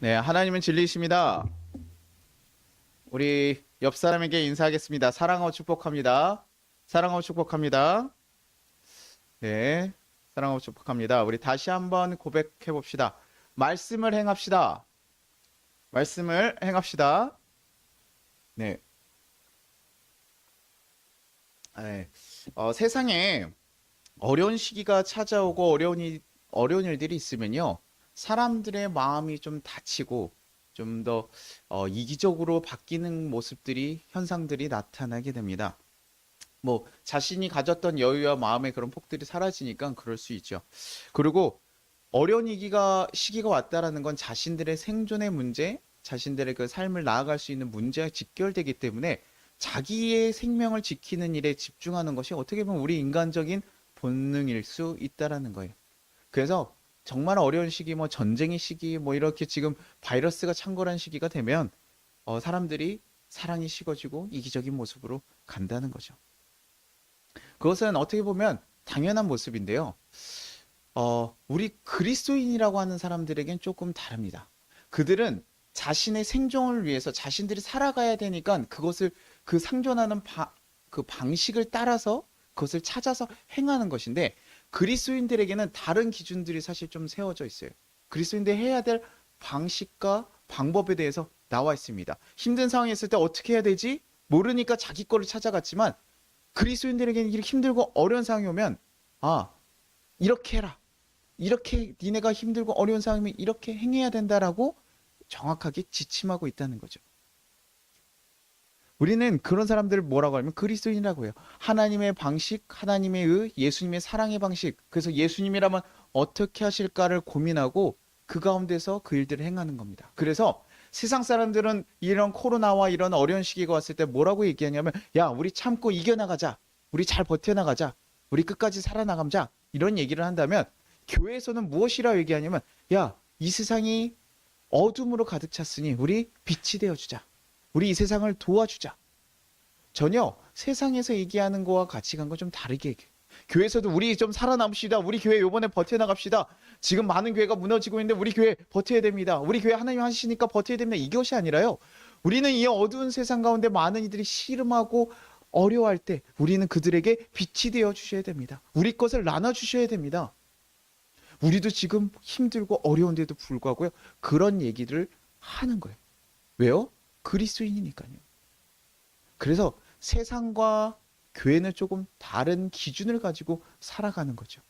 네, 하나님은 진리이십니다. 우리 옆 사람에게 인사하겠습니다. 사랑하고 축복합니다. 사랑하고 축복합니다. 네, 사랑하고 축복합니다. 우리 다시 한번 고백해 봅시다. 말씀을 행합시다. 말씀을 행합시다. 네, 네. 세상에 어려운 시기가 찾아오고 어려운 일들이 있으면요. 사람들의 마음이 좀 다치고 좀 더 이기적으로 바뀌는 모습들이 현상들이 나타나게 됩니다. 뭐 자신이 가졌던 여유와 마음의 그런 폭들이 사라지니까 그럴 수 있죠. 그리고 어려운 시기가 왔다라는 건 자신들의 생존의 문제, 자신들의 그 삶을 나아갈 수 있는 문제와 직결되기 때문에 자기의 생명을 지키는 일에 집중하는 것이 어떻게 보면 우리 인간적인 본능일 수 있다라는 거예요. 그래서 정말 어려운 시기, 뭐 전쟁의 시기, 뭐 이렇게 지금 바이러스가 창궐한 시기가 되면 사람들이 사랑이 식어지고 이기적인 모습으로 간다는 거죠. 그것은 어떻게 보면 당연한 모습인데요. 우리 그리스도인이라고 하는 사람들에겐 조금 다릅니다. 그들은 자신의 생존을 위해서 자신들이 살아가야 되니까 그것을 그 상존하는 그 방식을 따라서 그것을 찾아서 행하는 것인데 그리스도인들에게는 다른 기준들이 사실 좀 세워져 있어요. 그리스도인들이 해야 될 방식과 방법에 대해서 나와 있습니다. 힘든 상황이 있을 때 어떻게 해야 되지? 모르니까 자기 거를 찾아갔지만 그리스도인들에게는 이렇게 힘들고 어려운 상황이 오면 아, 이렇게 해라. 이렇게 니네가 힘들고 어려운 상황이면 이렇게 행해야 된다라고 정확하게 지침하고 있다는 거죠. 우리는 그런 사람들을 뭐라고 하면 그리스도인이라고 해요. 하나님의 방식, 하나님의 예수님의 사랑의 방식. 그래서 예수님이라면 어떻게 하실까를 고민하고 그 가운데서 그 일들을 행하는 겁니다. 그래서 세상 사람들은 이런 코로나와 이런 어려운 시기가 왔을 때 뭐라고 얘기하냐면 야, 우리 참고 이겨나가자. 우리 잘 버텨나가자. 우리 끝까지 살아나가자. 이런 얘기를 한다면 교회에서는 무엇이라고 얘기하냐면 야, 이 세상이 어둠으로 가득 찼으니 우리 빛이 되어주자. 우리 이 세상을 도와주자. 전혀 세상에서 얘기하는 거와 가치관과 좀 다르게 얘기해요. 교회에서도 우리 좀 살아남읍시다. 우리 교회 요번에 버텨나갑시다. 지금 많은 교회가 무너지고 있는데 우리 교회 버텨야 됩니다. 우리 교회 하나님 하시니까 버텨야 됩니다. 이것이 아니라요. 우리는 이 어두운 세상 가운데 많은 이들이 씨름하고 어려워할 때 우리는 그들에게 빛이 되어 주셔야 됩니다. 우리 것을 나눠 주셔야 됩니다. 우리도 지금 힘들고 어려운데도 불구하고요. 그런 얘기를 하는 거예요. 왜요? 그리스도인이니까요. 그래서 세상과 교회는 조금 다른 기준을 가지고 살아가는 거죠.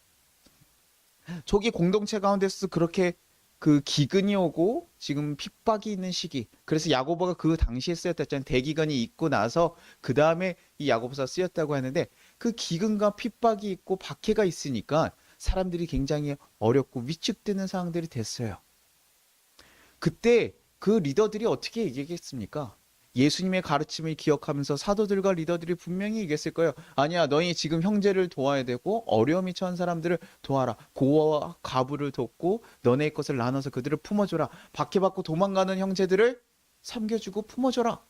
초기 공동체 가운데서 그렇게 그 기근이 오고 지금 핍박이 있는 시기. 그래서 야고보가 그 당시에 쓰였다잖아요. 대기근이 있고 나서 그 다음에 이 야고보서 쓰였다고 하는데 그 기근과 핍박이 있고 박해가 있으니까 사람들이 굉장히 어렵고 위축되는 상황들이 됐어요. 그때 그 리더들이 어떻게 얘기했습니까? 예수님의 가르침을 기억하면서 사도들과 리더들이 분명히 얘기했을 거예요. 아니야, 너희 지금 형제를 도와야 되고 어려움이 처한 사람들을 도와라. 고아와 과부를 돕고 너네 것을 나눠서 그들을 품어줘라. 박해받고 도망가는 형제들을 섬겨주고 품어줘라.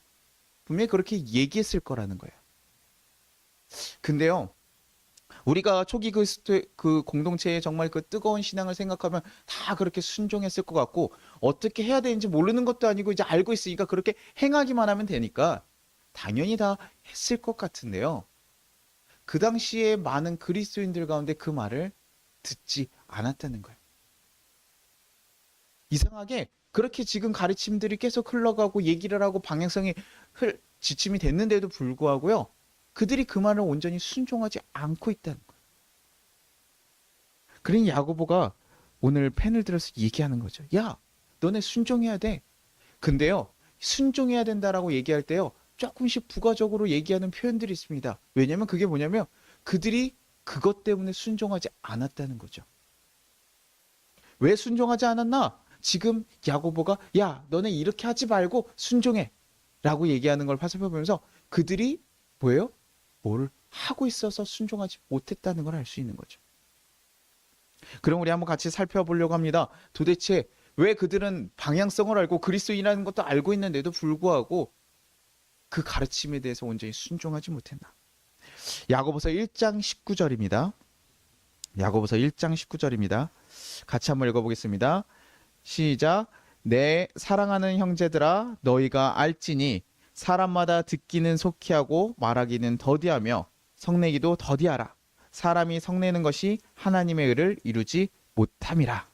분명히 그렇게 얘기했을 거라는 거예요. 근데요, 우리가 초기 그 공동체의 정말 그 뜨거운 신앙을 생각하면 다 그렇게 순종했을 것 같고 어떻게 해야 되는지 모르는 것도 아니고 이제 알고 있으니까 그렇게 행하기만 하면 되니까 당연히 다 했을 것 같은데요. 그 당시에 많은 그리스도인들 가운데 그 말을 듣지 않았다는 거예요. 이상하게 그렇게 지금 가르침들이 계속 흘러가고 얘기를 하고 방향성이 지침이 됐는데도 불구하고요. 그들이 그 말을 온전히 순종하지 않고 있다는 거예요. 그러니 야고보가 오늘 펜을 들어서 얘기하는 거죠. 야, 너네 순종해야 돼. 근데요, 순종해야 된다라고 얘기할 때요, 조금씩 부가적으로 얘기하는 표현들이 있습니다. 왜냐면 그게 뭐냐면 그들이 그것 때문에 순종하지 않았다는 거죠. 왜 순종하지 않았나? 지금 야고보가 야, 너네 이렇게 하지 말고 순종해. 라고 얘기하는 걸 살펴보면서 그들이 뭐예요? 뭘 하고 있어서 순종하지 못했다는 걸 알 수 있는 거죠. 그럼 우리 한번 같이 살펴보려고 합니다. 도대체 왜 그들은 방향성을 알고 그리스도인이라는 것도 알고 있는데도 불구하고 그 가르침에 대해서 온전히 순종하지 못했나? 야고보서 1장 19절입니다. 야고보서 1장 19절입니다. 같이 한번 읽어보겠습니다. 시작. 내 사랑하는 형제들아 너희가 알지니 사람마다 듣기는 속히 하고 말하기는 더디하며 성내기도 더디하라. 사람이 성내는 것이 하나님의 의를 이루지 못함이라.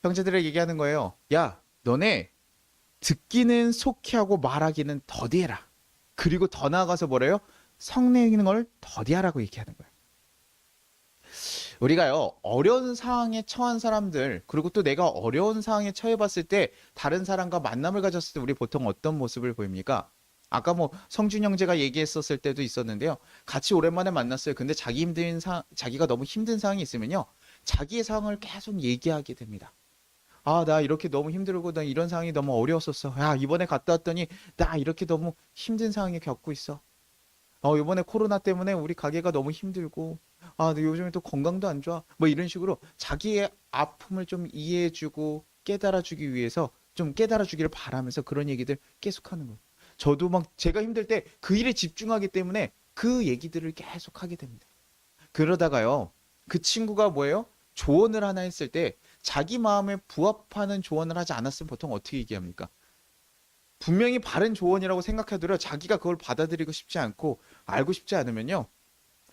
형제들에게 얘기하는 거예요. 야, 너네 듣기는 속히 하고 말하기는 더디해라. 그리고 더 나아가서 뭐래요? 성내는 걸 더디하라고 얘기하는 거예요. 우리가요, 어려운 상황에 처한 사람들, 그리고 또 내가 어려운 상황에 처해봤을 때 다른 사람과 만남을 가졌을 때 우리 보통 어떤 모습을 보입니까? 아까 뭐 성준 형제가 얘기했었을 때도 있었는데요. 같이 오랜만에 만났어요. 근데 자기가 너무 힘든 상황이 있으면요. 자기의 상황을 계속 얘기하게 됩니다. 아, 나 이렇게 너무 힘들고 나 이런 상황이 너무 어려웠었어. 야, 이번에 갔다 왔더니 나 이렇게 너무 힘든 상황에 겪고 있어. 이번에 코로나 때문에 우리 가게가 너무 힘들고, 아, 근데 요즘에 또 건강도 안 좋아. 뭐 이런 식으로 자기의 아픔을 좀 이해해주고 깨달아주기 위해서 좀 깨달아주기를 바라면서 그런 얘기들 계속하는 거예요. 저도 막 제가 힘들 때 그 일에 집중하기 때문에 그 얘기들을 계속 하게 됩니다. 그러다가요, 그 친구가 뭐예요? 조언을 하나 했을 때 자기 마음에 부합하는 조언을 하지 않았으면 보통 어떻게 얘기합니까? 분명히 바른 조언이라고 생각하더라도 자기가 그걸 받아들이고 싶지 않고 알고 싶지 않으면요.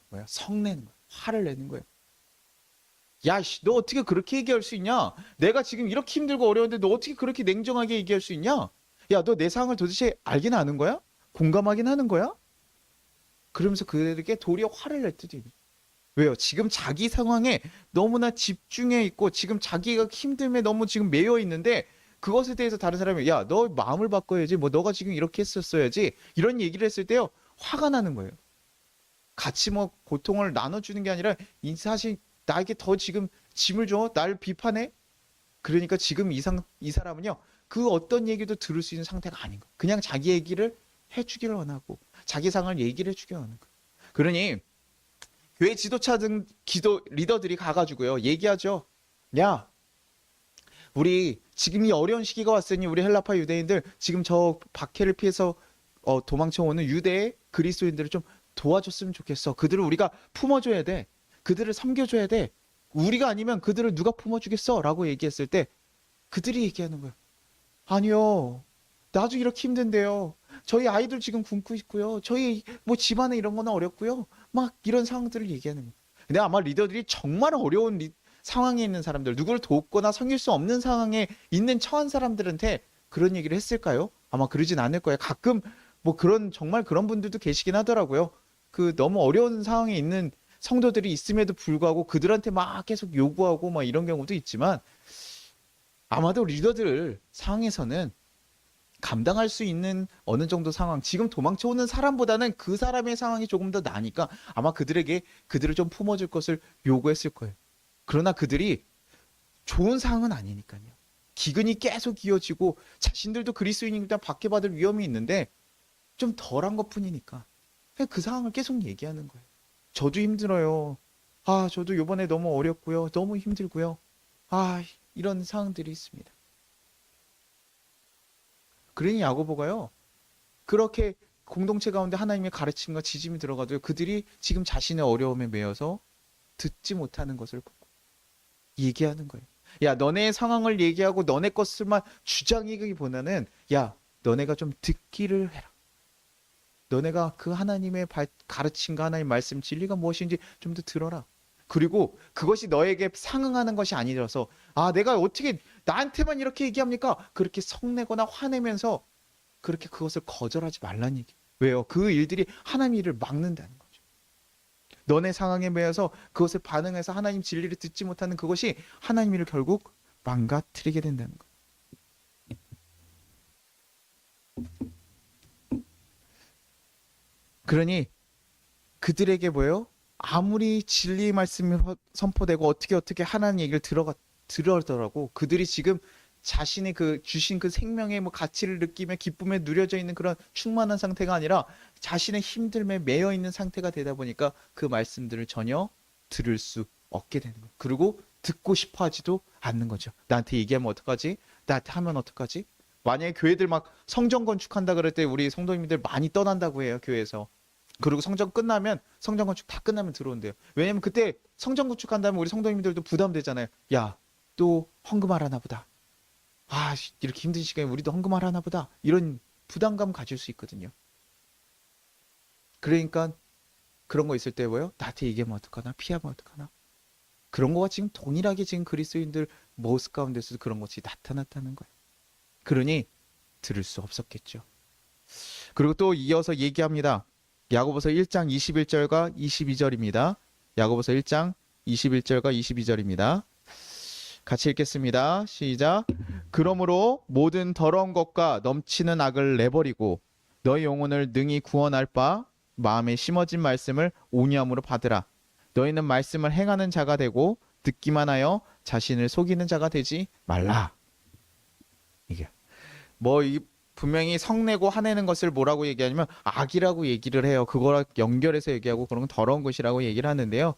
뭐야? 성내는 거야. 화를 내는 거예요. 야, 씨, 너 어떻게 그렇게 얘기할 수 있냐? 내가 지금 이렇게 힘들고 어려운데 너 어떻게 그렇게 냉정하게 얘기할 수 있냐? 야, 너 내 상황을 도대체 알긴 아는 거야? 공감하긴 하는 거야? 그러면서 그들에게 도리어 화를 낼 때도 있는. 왜요? 지금 자기 상황에 너무나 집중해 있고 지금 자기가 힘듦에 너무 지금 매여 있는데 그것에 대해서 다른 사람이 야, 너 마음을 바꿔야지. 뭐 너가 지금 이렇게 했었어야지. 이런 얘기를 했을 때요. 화가 나는 거예요. 같이 뭐 고통을 나눠주는 게 아니라 이 사실 나에게 더 지금 짐을 줘? 날 비판해? 그러니까 지금 이 사람은요. 그 어떤 얘기도 들을 수 있는 상태가 아닌 거예요. 그냥 자기 얘기를 해주기를 원하고 자기 상황을 얘기를 해주기를 원하는 거예요. 그러니 교회 지도차 등 기도 리더들이 가가지고요. 얘기하죠. 야, 우리 지금 이 어려운 시기가 왔으니 우리 헬라파 유대인들 지금 저 박해를 피해서 도망쳐 오는 유대의 그리스도인들을 좀 도와줬으면 좋겠어. 그들을 우리가 품어줘야 돼. 그들을 섬겨줘야 돼. 우리가 아니면 그들을 누가 품어주겠어? 라고 얘기했을 때 그들이 얘기하는 거예요. 아니요. 나도 이렇게 힘든데요. 저희 아이들 지금 굶고 있고요. 저희 뭐 집안에 이런 거는 어렵고요. 막 이런 상황들을 얘기하는 거예요. 근데 아마 리더들이 정말 어려운 상황에 있는 사람들, 누구를 돕거나 섬길 수 없는 상황에 있는 처한 사람들한테 그런 얘기를 했을까요? 아마 그러진 않을 거예요. 가끔 뭐 그런 정말 그런 분들도 계시긴 하더라고요. 그 너무 어려운 상황에 있는 성도들이 있음에도 불구하고 그들한테 막 계속 요구하고 막 이런 경우도 있지만 아마도 리더들 상황에서는 감당할 수 있는 어느 정도 상황, 지금 도망쳐오는 사람보다는 그 사람의 상황이 조금 더 나으니까 아마 그들에게 그들을 좀 품어줄 것을 요구했을 거예요. 그러나 그들이 좋은 상황은 아니니까요. 기근이 계속 이어지고 자신들도 그리스도인이니까 박해받을 위험이 있는데 좀 덜한 것뿐이니까 그 상황을 계속 얘기하는 거예요. 저도 힘들어요. 아, 저도 이번에 너무 어렵고요. 너무 힘들고요. 아, 이런 상황들이 있습니다. 그러니 야고보가요. 그렇게 공동체 가운데 하나님의 가르침과 지짐이 들어가도 그들이 지금 자신의 어려움에 매여서 듣지 못하는 것을 보고 얘기하는 거예요. 야, 너네 상황을 얘기하고 너네 것을만 주장하기보다는 야, 너네가 좀 듣기를 해라. 너네가 그 하나님의 가르침과 하나님의 말씀 진리가 무엇인지 좀 더 들어라. 그리고 그것이 너에게 상응하는 것이 아니라서 아, 내가 어떻게 나한테만 이렇게 얘기합니까? 그렇게 성내거나 화내면서 그렇게 그것을 거절하지 말란 얘기. 왜요? 그 일들이 하나님 일을 막는다는 거죠. 너네 상황에 매여서 그것을 반응해서 하나님 진리를 듣지 못하는 그것이 하나님 일을 결국 망가뜨리게 된다는 거예요. 그러니 그들에게 뭐예요? 아무리 진리의 말씀이 선포되고 어떻게 하나님 얘기를 들어더라고 그들이 지금 자신의 그 주신 그 생명의 뭐 가치를 느끼며 기쁨에 누려져 있는 그런 충만한 상태가 아니라 자신의 힘듦에 매여 있는 상태가 되다 보니까 그 말씀들을 전혀 들을 수 없게 되는 거예요. 그리고 듣고 싶어 하지도 않는 거죠. 나한테 얘기하면 어떡하지? 나한테 하면 어떡하지? 만약에 교회들 막 성전 건축한다 그럴 때 우리 성도님들 많이 떠난다고 해요, 교회에서. 그리고 성전 건축 다 끝나면 들어온대요. 왜냐면 그때 성전 건축한다면 우리 성도님들도 부담되잖아요. 야, 또 헌금하라나 보다. 아, 이렇게 힘든 시간에 우리도 헌금을 하나 보다. 이런 부담감 가질 수 있거든요. 그러니까 그런 거 있을 때 뭐예요? 나한테 얘기하면 어떡하나? 피하면 어떡하나? 그런 거가 지금 동일하게 지금 그리스도인들 모습 가운데서도 그런 것이 나타났다는 거예요. 그러니 들을 수 없었겠죠. 그리고 또 이어서 얘기합니다. 야고보서 1장 21절과 22절입니다. 야고보서 1장 21절과 22절입니다. 같이 읽겠습니다. 시작. 그러므로 모든 더러운 것과 넘치는 악을 내버리고 너희 영혼을 능히 구원할 바 마음에 심어진 말씀을 온유함으로 받으라. 너희는 말씀을 행하는 자가 되고 듣기만 하여 자신을 속이는 자가 되지 말라. 이게 이 분명히 성내고 화내는 것을 뭐라고 얘기하냐면 악이라고 얘기를 해요. 그거랑 연결해서 얘기하고 그런 건 더러운 것이라고 얘기를 하는데요.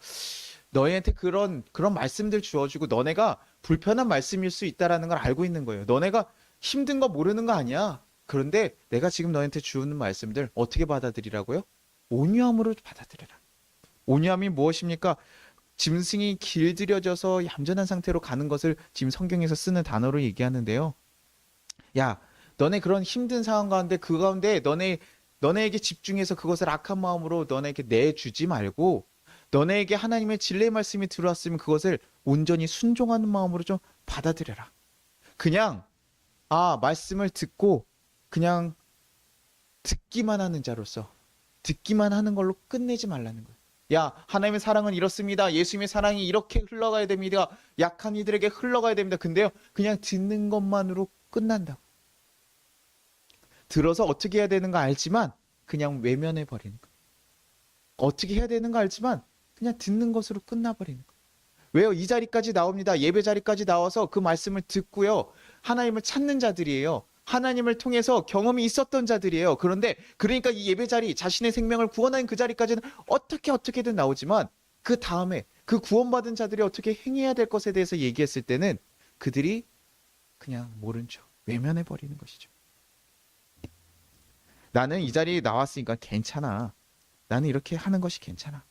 너희한테 그런 말씀들 주어주고 너네가 불편한 말씀일 수 있다라는 걸 알고 있는 거예요. 너네가 힘든 거 모르는 거 아니야. 그런데 내가 지금 너희한테 주는 말씀들 어떻게 받아들이라고요? 온유함으로 받아들여라. 온유함이 무엇입니까? 짐승이 길들여져서 얌전한 상태로 가는 것을 지금 성경에서 쓰는 단어로 얘기하는데요. 야, 너네 그런 힘든 상황 가운데 그 가운데 너네에게 집중해서 그것을 악한 마음으로 너네에게 내주지 말고 너네에게 하나님의 진리의 말씀이 들어왔으면 그것을 온전히 순종하는 마음으로 좀 받아들여라. 그냥 말씀을 듣고 그냥 듣기만 하는 자로서 듣기만 하는 걸로 끝내지 말라는 거예요. 야, 하나님의 사랑은 이렇습니다. 예수님의 사랑이 이렇게 흘러가야 됩니다. 약한 이들에게 흘러가야 됩니다. 근데요, 그냥 듣는 것만으로 끝난다고. 들어서 어떻게 해야 되는 거 알지만 그냥 외면해 버리는 거. 어떻게 해야 되는 거 알지만 그냥 듣는 것으로 끝나버리는 거. 왜요? 이 자리까지 나옵니다. 예배 자리까지 나와서 그 말씀을 듣고요. 하나님을 찾는 자들이에요. 하나님을 통해서 경험이 있었던 자들이에요. 그러니까 이 예배 자리, 자신의 생명을 구원한 그 자리까지는 어떻게든 나오지만 그 다음에 그 구원받은 자들이 어떻게 행해야 될 것에 대해서 얘기했을 때는 그들이 그냥 모른 척 외면해 버리는 것이죠. 나는 이 자리에 나왔으니까 괜찮아. 나는 이렇게 하는 것이 괜찮아.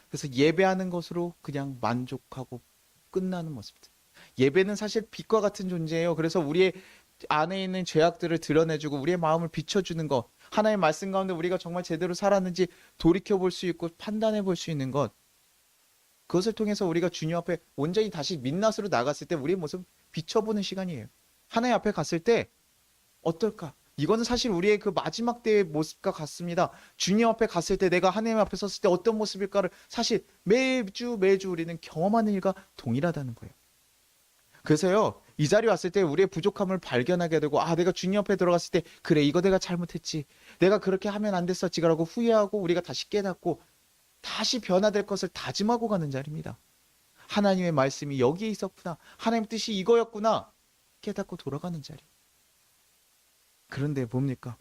그래서 예배하는 것으로 그냥 만족하고 끝나는 모습들. 예배는 사실 빛과 같은 존재예요. 그래서 우리의 안에 있는 죄악들을 드러내주고 우리의 마음을 비춰주는 것. 하나의 말씀 가운데 우리가 정말 제대로 살았는지 돌이켜볼 수 있고 판단해 볼 수 있는 것. 그것을 통해서 우리가 주님 앞에 온전히 다시 민낯으로 나갔을 때 우리의 모습 비춰보는 시간이에요. 하나님 앞에 갔을 때 어떨까? 이거는 사실 우리의 그 마지막 때의 모습과 같습니다. 주님 앞에 갔을 때 내가 하나님 앞에 섰을 때 어떤 모습일까를 사실 매주 우리는 경험하는 일과 동일하다는 거예요. 그래서요, 이 자리에 왔을 때 우리의 부족함을 발견하게 되고 내가 주님 앞에 들어갔을 때 그래, 이거 내가 잘못했지. 내가 그렇게 하면 안 됐었지라고 후회하고 우리가 다시 깨닫고 다시 변화될 것을 다짐하고 가는 자리입니다. 하나님의 말씀이 여기에 있었구나. 하나님의 뜻이 이거였구나. 깨닫고 돌아가는 자리. 그런데 뭡니까?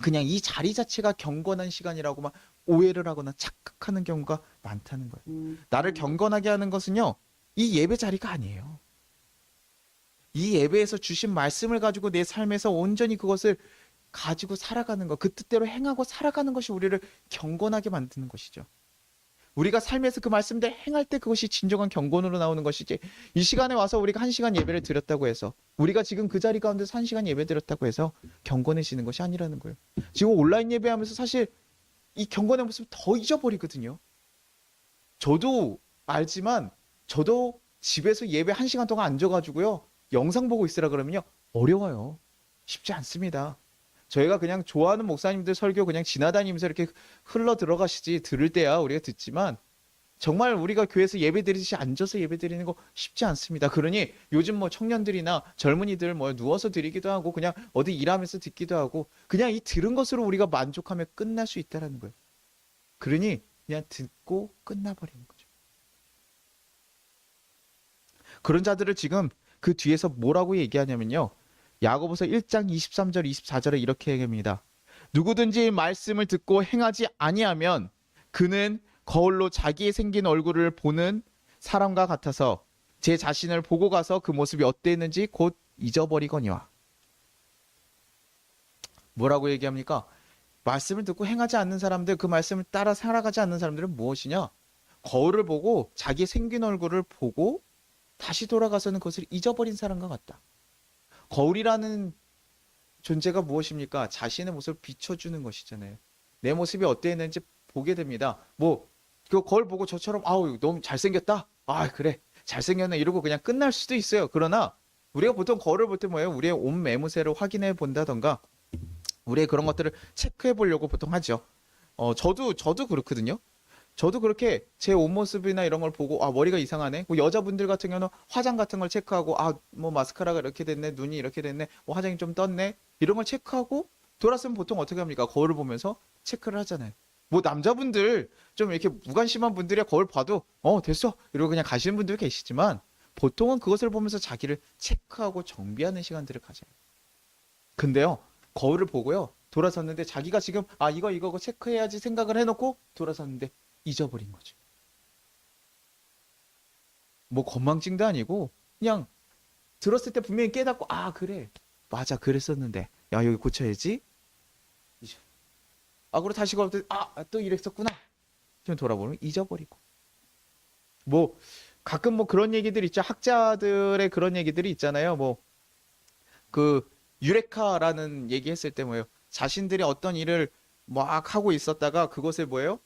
그냥 이 자리 자체가 경건한 시간이라고만 오해를 하거나 착각하는 경우가 많다는 거예요. 나를 경건하게 하는 것은요, 이 예배 자리가 아니에요. 이 예배에서 주신 말씀을 가지고 내 삶에서 온전히 그것을 가지고 살아가는 것, 그 뜻대로 행하고 살아가는 것이 우리를 경건하게 만드는 것이죠. 우리가 삶에서 그 말씀대로 행할 때 그것이 진정한 경건으로 나오는 것이지, 이 시간에 와서 우리가 1시간 예배를 드렸다고 해서, 우리가 지금 그 자리 가운데서 1시간 예배 드렸다고 해서 경건해지는 것이 아니라는 거예요. 지금 온라인 예배하면서 사실 이 경건의 모습을 더 잊어버리거든요. 저도 알지만 저도 집에서 예배 1시간 동안 앉아가지고요, 영상 보고 있으라 그러면요, 어려워요. 쉽지 않습니다. 저희가 그냥 좋아하는 목사님들 설교 그냥 지나다니면서 이렇게 흘러 들어가시지, 들을 때야 우리가 듣지만 정말 우리가 교회에서 예배 드리듯이 앉아서 예배 드리는 거 쉽지 않습니다. 그러니 요즘 청년들이나 젊은이들 누워서 드리기도 하고 그냥 어디 일하면서 듣기도 하고 그냥 이 들은 것으로 우리가 만족하며 끝날 수 있다라는 거예요. 그러니 그냥 듣고 끝나버리는 거죠. 그런 자들을 지금 그 뒤에서 뭐라고 얘기하냐면요, 야고보서 1장 23절 24절에 이렇게 얘기합니다. 누구든지 말씀을 듣고 행하지 아니하면 그는 거울로 자기의 생긴 얼굴을 보는 사람과 같아서 제 자신을 보고 가서 그 모습이 어땠는지 곧 잊어버리거니와. 뭐라고 얘기합니까? 말씀을 듣고 행하지 않는 사람들, 그 말씀을 따라 살아가지 않는 사람들은 무엇이냐? 거울을 보고 자기 생긴 얼굴을 보고 다시 돌아가서는 그것을 잊어버린 사람과 같다. 거울이라는 존재가 무엇입니까? 자신의 모습을 비춰주는 것이잖아요. 내 모습이 어땠는지 보게 됩니다. 뭐, 그 거울 보고 저처럼, 아우, 너무 잘생겼다? 아, 그래. 잘생겼네. 이러고 그냥 끝날 수도 있어요. 그러나, 우리가 보통 거울을 볼 때 뭐예요? 우리의 옷 매무새를 확인해 본다던가, 우리의 그런 것들을 체크해 보려고 보통 하죠. 저도 그렇거든요. 저도 그렇게 제 옷 모습이나 이런 걸 보고 아 머리가 이상하네. 뭐 여자분들 같은 경우는 화장 같은 걸 체크하고 아 뭐 마스카라가 이렇게 됐네, 눈이 이렇게 됐네, 뭐 화장이 좀 떴네 이런 걸 체크하고 돌았으면 보통 어떻게 합니까? 거울을 보면서 체크를 하잖아요. 뭐 남자분들 좀 이렇게 무관심한 분들이 거울 봐도 됐어 이러고 그냥 가시는 분들 계시지만 보통은 그것을 보면서 자기를 체크하고 정비하는 시간들을 가져요. 근데요 거울을 보고요 돌아섰는데 자기가 지금 아 이거 체크해야지 생각을 해놓고 돌아섰는데 잊어버린 거죠. 뭐 건망증도 아니고 그냥 들었을 때 분명히 깨닫고 아 그래 맞아 그랬었는데 야 여기 고쳐야지. 아 그리고 다시 걸을 때아또 이랬었구나. 지금 돌아보면 잊어버리고 뭐 가끔 뭐 그런 얘기들 있죠. 학자들의 그런 얘기들이 있잖아요. 뭐 그 유레카라는 얘기했을 때 뭐예요. 자신들이 어떤 일을 막 하고 있었다가 그것을 뭐예요?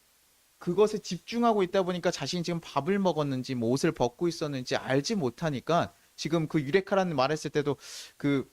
그것에 집중하고 있다 보니까 자신이 지금 밥을 먹었는지 뭐 옷을 벗고 있었는지 알지 못하니까 지금 그 유레카라는 말 했을 때도 그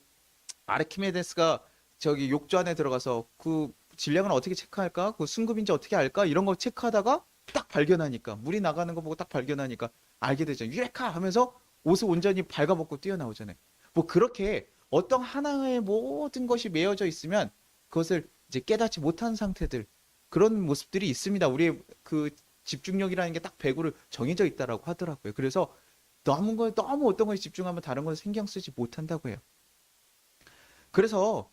아르키메데스가 저기 욕조 안에 들어가서 그 질량을 어떻게 체크할까? 그 순금인지 어떻게 알까? 이런 거 체크하다가 딱 발견하니까 물이 나가는 거 보고 딱 발견하니까 알게 되죠. 유레카 하면서 옷을 온전히 발가벗고 뛰어나오잖아요. 뭐 그렇게 어떤 하나의 모든 것이 매여져 있으면 그것을 이제 깨닫지 못한 상태들 그런 모습들이 있습니다. 우리의 그 집중력이라는 게 딱 100으로 정해져 있다라고 하더라고요. 그래서 너무 어떤 것에 집중하면 다른 것을 신경 쓰지 못한다고 해요. 그래서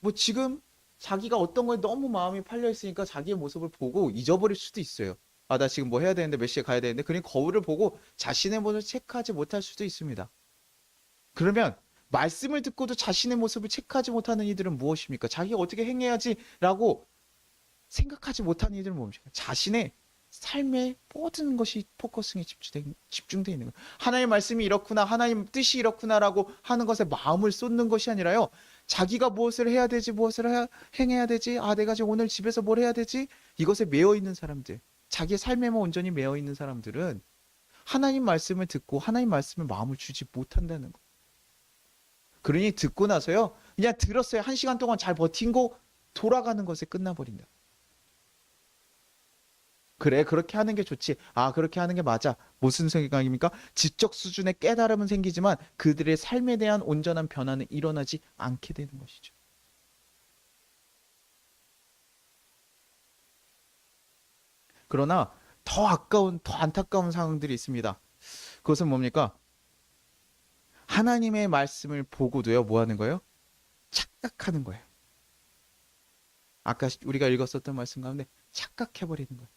뭐 지금 자기가 어떤 거에 너무 마음이 팔려 있으니까 자기의 모습을 보고 잊어버릴 수도 있어요. 아, 나 지금 뭐 해야 되는데 몇 시에 가야 되는데 그냥 거울을 보고 자신의 모습을 체크하지 못할 수도 있습니다. 그러면 말씀을 듣고도 자신의 모습을 체크하지 못하는 이들은 무엇입니까? 자기가 어떻게 행해야지라고 생각하지 못하는 이들은 뭡니까? 자신의 삶의 모든 것이 포커싱에 집중되어 있는 거예요. 하나님의 말씀이 이렇구나, 하나님 뜻이 이렇구나라고 하는 것에 마음을 쏟는 것이 아니라요. 자기가 무엇을 해야 되지, 행해야 되지, 아, 내가 지금 오늘 집에서 뭘 해야 되지? 이것에 매여 있는 사람들, 자기의 삶에만 온전히 매여 있는 사람들은 하나님 말씀을 듣고 하나님 말씀에 마음을 주지 못한다는 거예요. 그러니 듣고 나서요, 그냥 들었어요. 1시간 동안 잘 버틴 거 돌아가는 것에 끝나버린다. 그래, 그렇게 하는 게 좋지. 아, 그렇게 하는 게 맞아. 무슨 생각입니까? 지적 수준의 깨달음은 생기지만 그들의 삶에 대한 온전한 변화는 일어나지 않게 되는 것이죠. 그러나 더 안타까운 상황들이 있습니다. 그것은 뭡니까? 하나님의 말씀을 보고도요, 뭐 하는 거예요? 착각하는 거예요. 아까 우리가 읽었었던 말씀 가운데 착각해버리는 거예요.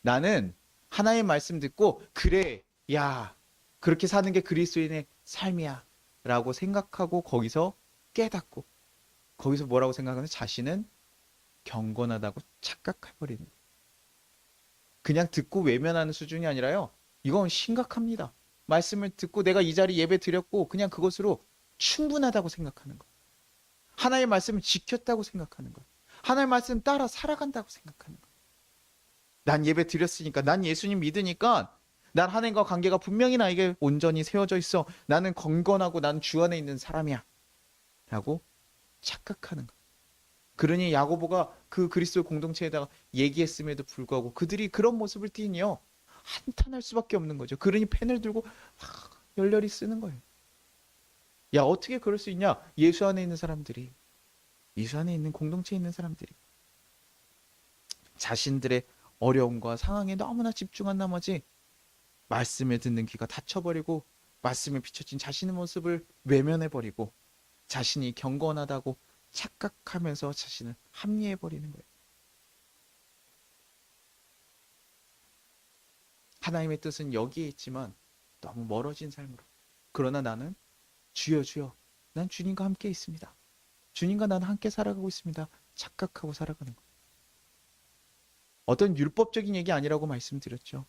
나는 하나의 말씀 듣고 그래, 야, 그렇게 사는 게 그리스도인의 삶이야 라고 생각하고 거기서 깨닫고 거기서 뭐라고 생각하는 자신은 경건하다고 착각해버리는 거예요. 그냥 듣고 외면하는 수준이 아니라요. 이건 심각합니다. 말씀을 듣고 내가 이 자리 예배 드렸고 그냥 그것으로 충분하다고 생각하는 거예요. 하나의 말씀을 지켰다고 생각하는 거예요. 하나의 말씀 따라 살아간다고 생각하는 거예요. 난 예배 드렸으니까, 난 예수님 믿으니까, 난 하나님과 관계가 분명히 나에게 온전히 세워져 있어. 나는 건건하고 난 주 안에 있는 사람이야. 라고 착각하는 거예요. 그러니 야고보가 그 그리스도 공동체에다가 얘기했음에도 불구하고 그들이 그런 모습을 띠니요. 한탄할 수밖에 없는 거죠. 그러니 펜을 들고 열렬히 쓰는 거예요. 야, 어떻게 그럴 수 있냐? 예수 안에 있는 사람들이, 예수 안에 있는 공동체에 있는 사람들이 자신들의 어려움과 상황에 너무나 집중한 나머지 말씀을 듣는 귀가 닫혀버리고 말씀에 비춰진 자신의 모습을 외면해버리고 자신이 경건하다고 착각하면서 자신을 합리해버리는 거예요. 하나님의 뜻은 여기에 있지만 너무 멀어진 삶으로. 그러나 나는 주여 주여 난 주님과 함께 있습니다. 주님과 나는 함께 살아가고 있습니다. 착각하고 살아가는 거예요. 어떤 율법적인 얘기 아니라고 말씀드렸죠.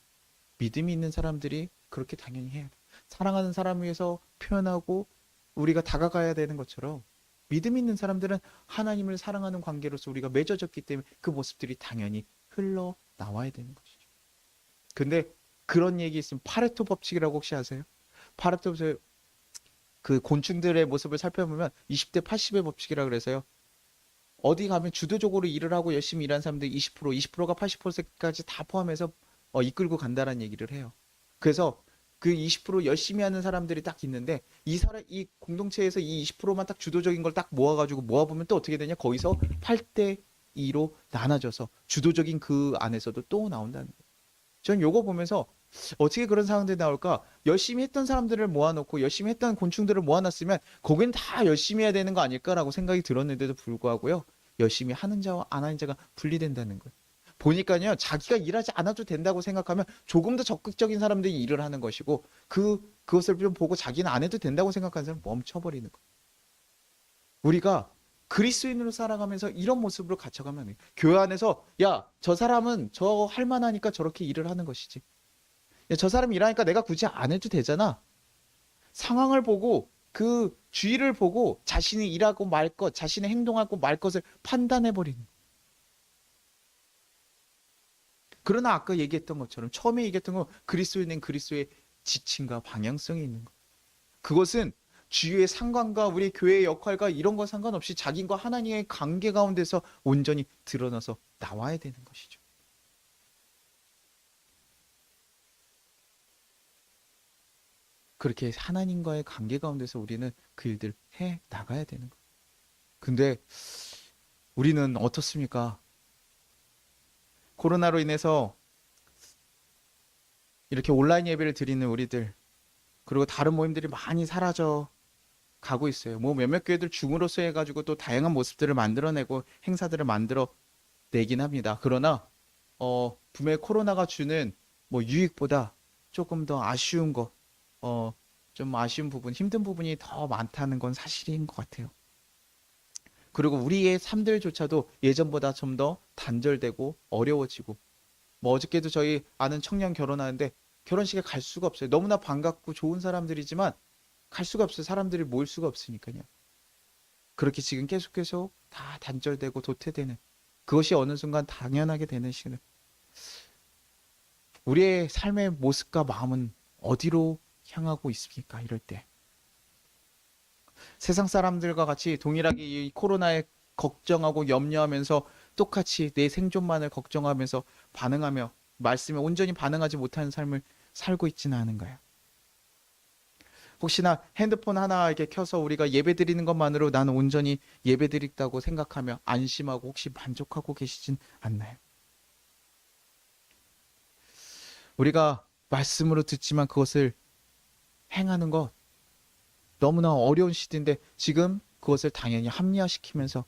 믿음이 있는 사람들이 그렇게 당연히 해요. 사랑하는 사람을 위해서 표현하고 우리가 다가가야 되는 것처럼 믿음 있는 사람들은 하나님을 사랑하는 관계로서 우리가 맺어졌기 때문에 그 모습들이 당연히 흘러나와야 되는 것이죠. 근데 그런 얘기 있으면 파레토 법칙이라고 혹시 아세요? 파레토 법칙, 그 곤충들의 모습을 살펴보면 20대 80의 법칙이라 그래서요. 어디 가면 주도적으로 일을 하고 열심히 일하는 사람들이 20%, 20%가 80%까지 다 포함해서 이끌고 간다는 얘기를 해요. 그래서 그 20% 열심히 하는 사람들이 딱 있는데 이 공동체에서 이 20%만 딱 주도적인 걸 딱 모아가지고 모아보면 또 어떻게 되냐? 거기서 8대 2로 나눠져서 주도적인 그 안에서도 또 나온다는 거예요. 전 요거 보면서 어떻게 그런 상황들이 나올까? 열심히 했던 사람들을 모아놓고 열심히 했던 곤충들을 모아놨으면 거긴 다 열심히 해야 되는 거 아닐까라고 생각이 들었는데도 불구하고요. 열심히 하는 자와 안 하는 자가 분리된다는 거예요. 보니까요, 자기가 일하지 않아도 된다고 생각하면 조금 더 적극적인 사람들이 일을 하는 것이고, 그것을 좀 보고 자기는 안 해도 된다고 생각하는 사람은 멈춰버리는 거예요. 우리가 그리스도인으로 살아가면서 이런 모습으로 갇혀가면 돼요. 교회 안에서, 야, 저 사람은 저 할 만하니까 저렇게 일을 하는 것이지. 야, 저 사람이 일하니까 내가 굳이 안 해도 되잖아. 상황을 보고 그 주의를 보고 자신이 일하고 말 것, 자신의 행동하고 말 것을 판단해버리는. 그러나 아까 얘기했던 것처럼 처음에 얘기했던 건 그리스도인은 그리스도의 지침과 방향성이 있는 것. 그것은 주위의 상관과 우리 교회의 역할과 이런 거 상관없이 자기과 하나님의 관계 가운데서 온전히 드러나서 나와야 되는 것이죠. 그렇게 하나님과의 관계 가운데서 우리는 그 일들 해 나가야 되는 거예요. 근데 우리는 어떻습니까? 코로나로 인해서 이렇게 온라인 예배를 드리는 우리들, 그리고 다른 모임들이 많이 사라져 가고 있어요. 뭐 몇몇 교회들 중으로서 해가지고 또 다양한 모습들을 만들어내고 행사들을 만들어 내긴 합니다. 그러나 분명히 코로나가 주는 뭐 유익보다 조금 더 아쉬운 거, 좀 아쉬운 부분, 힘든 부분이 더 많다는 건 사실인 것 같아요. 그리고 우리의 삶들조차도 예전보다 좀 더 단절되고 어려워지고, 뭐 어저께도 저희 아는 청년 결혼하는데 결혼식에 갈 수가 없어요. 너무나 반갑고 좋은 사람들이지만 갈 수가 없어요. 사람들이 모일 수가 없으니까요. 그렇게 지금 계속 다 단절되고 도태되는, 그것이 어느 순간 당연하게 되는 시간. 우리의 삶의 모습과 마음은 어디로 향하고 있습니까? 이럴 때. 세상 사람들과 같이 동일하게 이 코로나에 걱정하고 염려하면서 똑같이 내 생존만을 걱정하면서 반응하며 말씀에 온전히 반응하지 못하는 삶을 살고 있지는 않은가요? 혹시나 핸드폰 하나 이렇게 켜서 우리가 예배 드리는 것만으로 나는 온전히 예배 드린다고 생각하며 안심하고 혹시 만족하고 계시진 않나요? 우리가 말씀으로 듣지만 그것을 행하는 것 너무나 어려운 시대인데 지금 그것을 당연히 합리화시키면서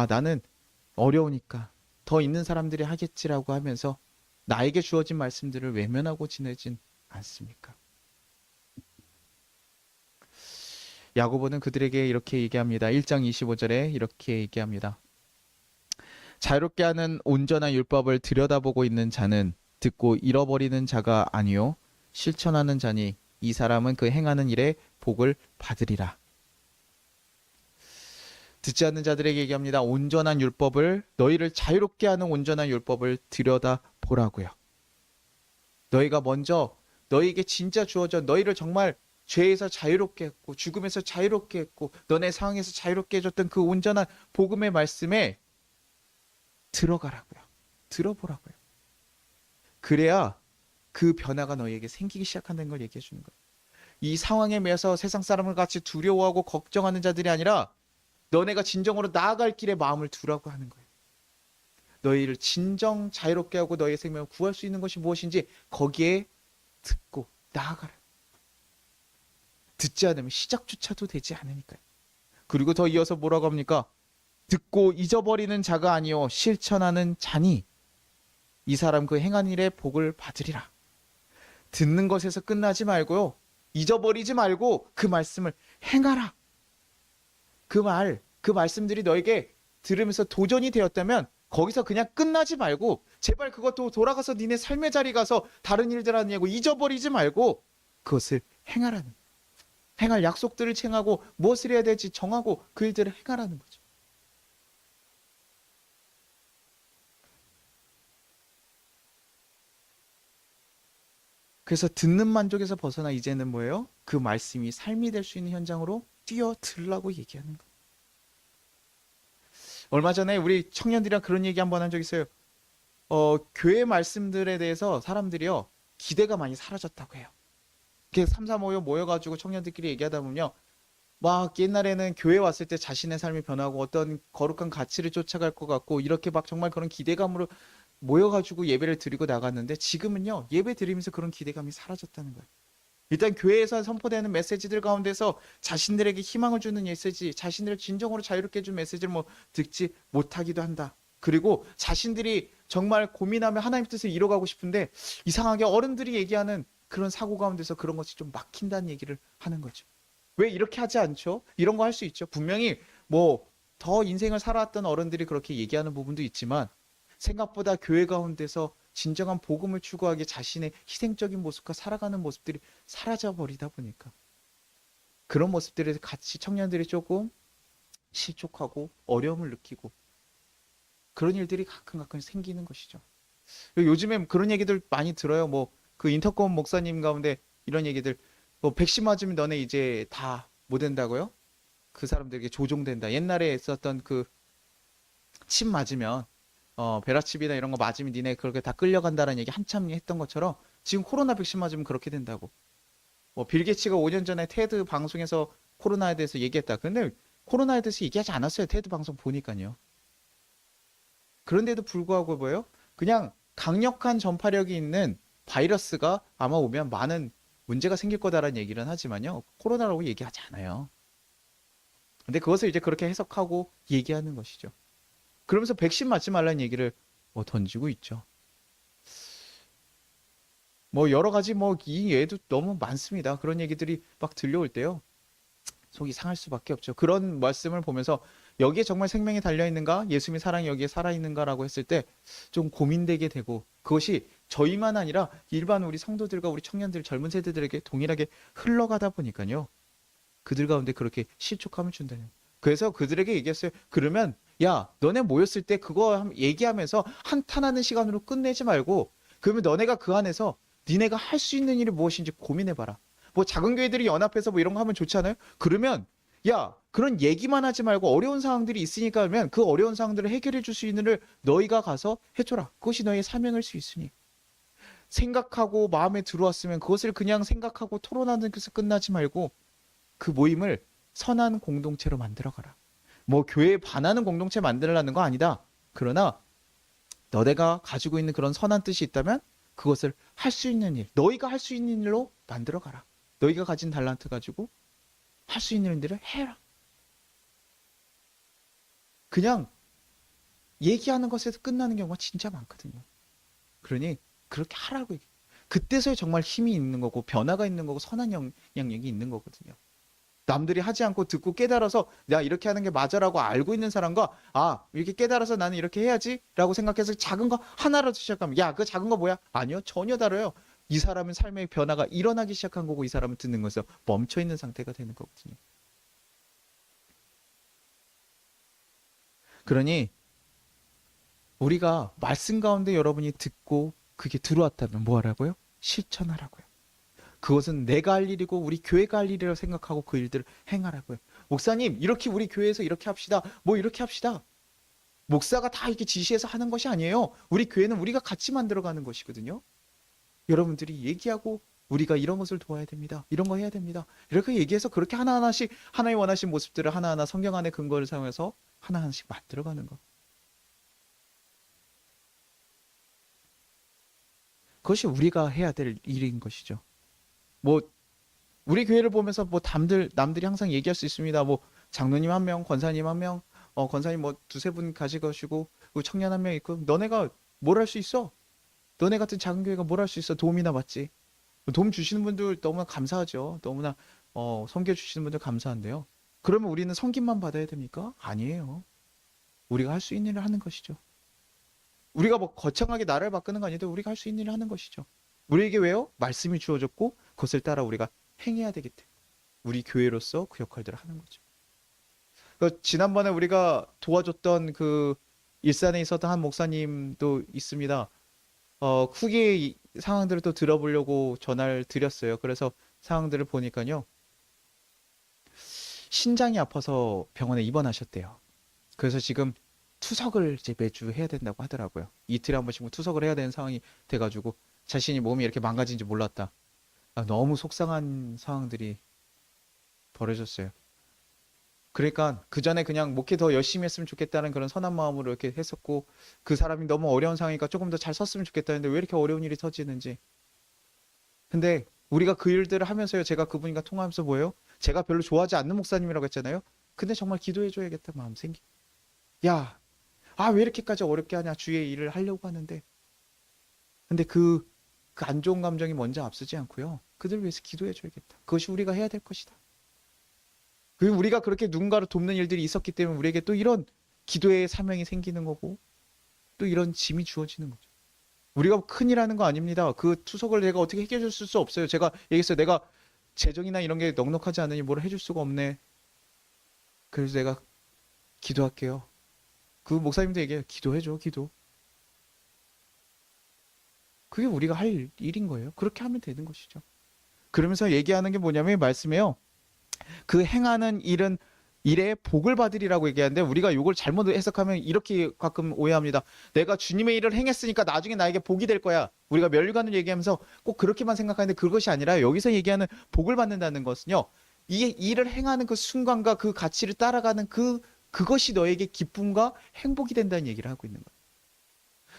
나는 어려우니까 더 있는 사람들이 하겠지라고 하면서 나에게 주어진 말씀들을 외면하고 지내진 않습니까? 야고보는 그들에게 이렇게 얘기합니다. 1장 25절에 이렇게 얘기합니다. 자유롭게 하는 온전한 율법을 들여다보고 있는 자는 듣고 잃어버리는 자가 아니요 실천하는 자니 이 사람은 그 행하는 일에 복을 받으리라. 듣지 않는 자들에게 얘기합니다. 온전한 율법을, 너희를 자유롭게 하는 온전한 율법을 들여다보라고요. 너희가 먼저 너희에게 진짜 주어져 너희를 정말 죄에서 자유롭게 했고 죽음에서 자유롭게 했고 너네 상황에서 자유롭게 해줬던 그 온전한 복음의 말씀에 들어가라고요. 들어보라고요. 그래야 그 변화가 너희에게 생기기 시작한다는 걸 얘기해 주는 거예요. 이 상황에 매여서 세상 사람을 같이 두려워하고 걱정하는 자들이 아니라 너네가 진정으로 나아갈 길에 마음을 두라고 하는 거예요. 너희를 진정 자유롭게 하고 너희의 생명을 구할 수 있는 것이 무엇인지 거기에 듣고 나아가라. 듣지 않으면 시작조차도 되지 않으니까요. 그리고 더 이어서 뭐라고 합니까? 듣고 잊어버리는 자가 아니요 실천하는 자니 이 사람 그 행한 일에 복을 받으리라. 듣는 것에서 끝나지 말고요. 잊어버리지 말고 그 말씀을 행하라. 그 말씀들이 너에게 들으면서 도전이 되었다면 거기서 그냥 끝나지 말고 제발 그것도 돌아가서 니네 삶의 자리 가서 다른 일들 하느냐고 잊어버리지 말고 그것을 행하라는, 행할 약속들을 챙하고 무엇을 해야 될지 정하고 그 일들을 행하라는 거죠. 그래서 듣는 만족에서 벗어나 이제는 뭐예요? 그 말씀이 삶이 될 수 있는 현장으로 뛰어들라고 얘기하는 거예요. 얼마 전에 우리 청년들이랑 그런 얘기 한번 한 적 있어요. 교회 말씀들에 대해서 사람들이요, 기대가 많이 사라졌다고 해요. 이렇게 3, 4, 5여 모여가지고 청년들끼리 얘기하다 보면요, 막 옛날에는 교회 왔을 때 자신의 삶이 변하고 어떤 거룩한 가치를 쫓아갈 것 같고 이렇게 막 정말 그런 기대감으로 모여가지고 예배를 드리고 나갔는데 지금은요, 예배 드리면서 그런 기대감이 사라졌다는 거예요. 일단 교회에서 선포되는 메시지들 가운데서 자신들에게 희망을 주는 메시지, 자신들을 진정으로 자유롭게 해준 메시지를 뭐 듣지 못하기도 한다. 그리고 자신들이 정말 고민하며 하나님 뜻을 이뤄가고 싶은데 이상하게 어른들이 얘기하는 그런 사고 가운데서 그런 것이 좀 막힌다는 얘기를 하는 거죠. 왜 이렇게 하지 않죠? 이런 거 할 수 있죠. 분명히 뭐 더 인생을 살아왔던 어른들이 그렇게 얘기하는 부분도 있지만 생각보다 교회 가운데서 진정한 복음을 추구하기 자신의 희생적인 모습과 살아가는 모습들이 사라져 버리다 보니까 그런 모습들에 같이 청년들이 조금 실족하고 어려움을 느끼고 그런 일들이 가끔 생기는 것이죠. 요즘에 그런 얘기들 많이 들어요. 뭐 그 인터컴 목사님 가운데 이런 얘기들, 뭐 백신 맞으면 너네 이제 다 못 된다고요? 그 사람들에게 조종된다. 옛날에 있었던 그 칩 맞으면 베라칩이나 이런 거 맞으면 니네 그렇게 다 끌려간다는 얘기 한참 했던 것처럼 지금 코로나 백신 맞으면 그렇게 된다고. 뭐 빌 게이츠가 5년 전에 테드 방송에서 코로나에 대해서 얘기했다. 근데 코로나에 대해서 얘기하지 않았어요. 테드 방송 보니까요. 그런데도 불구하고 뭐예요? 그냥 강력한 전파력이 있는 바이러스가 아마 오면 많은 문제가 생길 거다라는 얘기는 하지만요. 코로나라고 얘기하지 않아요. 근데 그것을 이제 그렇게 해석하고 얘기하는 것이죠. 그러면서 백신 맞지 말라는 얘기를 뭐 던지고 있죠. 뭐 여러 가지 뭐 이 외에도 너무 많습니다. 그런 얘기들이 막 들려올 때요. 속이 상할 수밖에 없죠. 그런 말씀을 보면서 여기에 정말 생명이 달려 있는가? 예수님의 사랑이 여기에 살아 있는가라고 했을 때 좀 고민되게 되고 그것이 저희만 아니라 일반 우리 성도들과 우리 청년들 젊은 세대들에게 동일하게 흘러가다 보니까요. 그들 가운데 그렇게 실족함을 준다는. 그래서 그들에게 얘기했어요. 그러면 야, 너네 모였을 때 그거 얘기하면서 한탄하는 시간으로 끝내지 말고 그러면 너네가 그 안에서 니네가 할 수 있는 일이 무엇인지 고민해봐라. 뭐 작은 교회들이 연합해서 뭐 이런 거 하면 좋지 않아요? 그러면 야, 그런 얘기만 하지 말고 어려운 상황들이 있으니까 하면 그 어려운 상황들을 해결해 줄 수 있는 일을 너희가 가서 해줘라. 그것이 너희의 사명일 수 있으니. 생각하고 마음에 들어왔으면 그것을 그냥 생각하고 토론하는 것에서 끝나지 말고 그 모임을 선한 공동체로 만들어가라. 뭐 교회에 반하는 공동체 만들라는 거 아니다. 그러나 너네가 가지고 있는 그런 선한 뜻이 있다면 그것을 할 수 있는 일, 너희가 할 수 있는 일로 만들어가라. 너희가 가진 달란트 가지고 할 수 있는 일들을 해라. 그냥 얘기하는 것에서 끝나는 경우가 진짜 많거든요. 그러니 그렇게 하라고 얘기해. 그때서야 정말 힘이 있는 거고 변화가 있는 거고 선한 영향력이 있는 거거든요. 남들이 하지 않고 듣고 깨달아서 내가 이렇게 하는 게 맞아라고 알고 있는 사람과 아 이렇게 깨달아서 나는 이렇게 해야지라고 생각해서 작은 거 하나라도 시작하면 야 그 작은 거 뭐야? 아니요 전혀 다르요. 이 사람은 삶의 변화가 일어나기 시작한 거고 이 사람은 듣는 것에서 멈춰 있는 상태가 되는 거거든요. 그러니 우리가 말씀 가운데 여러분이 듣고 그게 들어왔다면 뭐 하라고요? 실천하라고요. 그것은 내가 할 일이고 우리 교회가 할 일이라고 생각하고 그 일들을 행하라고요. 목사님, 이렇게 우리 교회에서 이렇게 합시다. 뭐 이렇게 합시다. 목사가 다 이렇게 지시해서 하는 것이 아니에요. 우리 교회는 우리가 같이 만들어가는 것이거든요. 여러분들이 얘기하고 우리가 이런 것을 도와야 됩니다. 이런 거 해야 됩니다. 이렇게 얘기해서 그렇게 하나하나씩 하나의 원하신 모습들을 하나하나 성경 안의 근거를 사용해서 하나하나씩 만들어가는 것. 그것이 우리가 해야 될 일인 것이죠. 뭐 우리 교회를 보면서 뭐 남들이 항상 얘기할 수 있습니다. 뭐 장로님 한 명, 권사님 한 명, 권사님 뭐 두세 분 가지고시고 청년 한 명 있고 너네가 뭘 할 수 있어? 너네 같은 작은 교회가 뭘 할 수 있어? 도움이나 받지. 도움 주시는 분들 너무나 감사하죠. 너무나 섬겨 주시는 분들 감사한데요. 그러면 우리는 섬김만 받아야 됩니까? 아니에요. 우리가 할 수 있는 일을 하는 것이죠. 우리가 뭐 거창하게 나라를 바꾸는 거 아닌데 우리가 할 수 있는 일을 하는 것이죠. 우리에게 왜요? 말씀이 주어졌고 그것을 따라 우리가 행해야 되기 때문에 우리 교회로서 그 역할들을 하는 거죠. 지난번에 우리가 도와줬던 그 일산에 있었던 한 목사님도 있습니다. 후기 상황들을 또 들어보려고 전화를 드렸어요. 그래서 상황들을 보니까요. 신장이 아파서 병원에 입원하셨대요. 그래서 지금 투석을 이제 매주 해야 된다고 하더라고요. 이틀에 한 번씩 뭐 투석을 해야 되는 상황이 돼가지고 자신이 몸이 이렇게 망가진지 몰랐다. 너무 속상한 상황들이 벌어졌어요. 그러니까 그 전에 그냥 목회 더 열심히 했으면 좋겠다는 그런 선한 마음으로 이렇게 했었고 그 사람이 너무 어려운 상황이니까 조금 더 잘 섰으면 좋겠다는데 왜 이렇게 어려운 일이 터지는지. 근데 우리가 그 일들을 하면서요. 제가 그분과 통화하면서 뭐예요? 제가 별로 좋아하지 않는 목사님이라고 했잖아요. 근데 정말 기도해줘야겠다 마음 생기. 야, 왜 이렇게까지 어렵게 하냐. 주의 일을 하려고 하는데. 근데 그 안 좋은 감정이 먼저 앞서지 않고요. 그들 위해서 기도해줘야겠다. 그것이 우리가 해야 될 것이다. 그리고 우리가 그렇게 누군가를 돕는 일들이 있었기 때문에 우리에게 또 이런 기도의 사명이 생기는 거고 또 이런 짐이 주어지는 거죠. 우리가 큰일 하는 거 아닙니다. 그 투석을 내가 어떻게 해결해 줄 수 없어요. 제가 얘기했어요. 내가 재정이나 이런 게 넉넉하지 않으니 뭘 해줄 수가 없네. 그래서 내가 기도할게요. 그 목사님도 얘기해요. 기도해줘, 기도. 그게 우리가 할 일인 거예요. 그렇게 하면 되는 것이죠. 그러면서 얘기하는 게 뭐냐면 말씀해요. 그 행하는 일은 일에 복을 받으리라고 얘기하는데 우리가 이걸 잘못 해석하면 이렇게 가끔 오해합니다. 내가 주님의 일을 행했으니까 나중에 나에게 복이 될 거야. 우리가 멸류관을 얘기하면서 꼭 그렇게만 생각하는데 그것이 아니라 여기서 얘기하는 복을 받는다는 것은요. 이 일을 행하는 그 순간과 그 가치를 따라가는 그것이 너에게 기쁨과 행복이 된다는 얘기를 하고 있는 거야.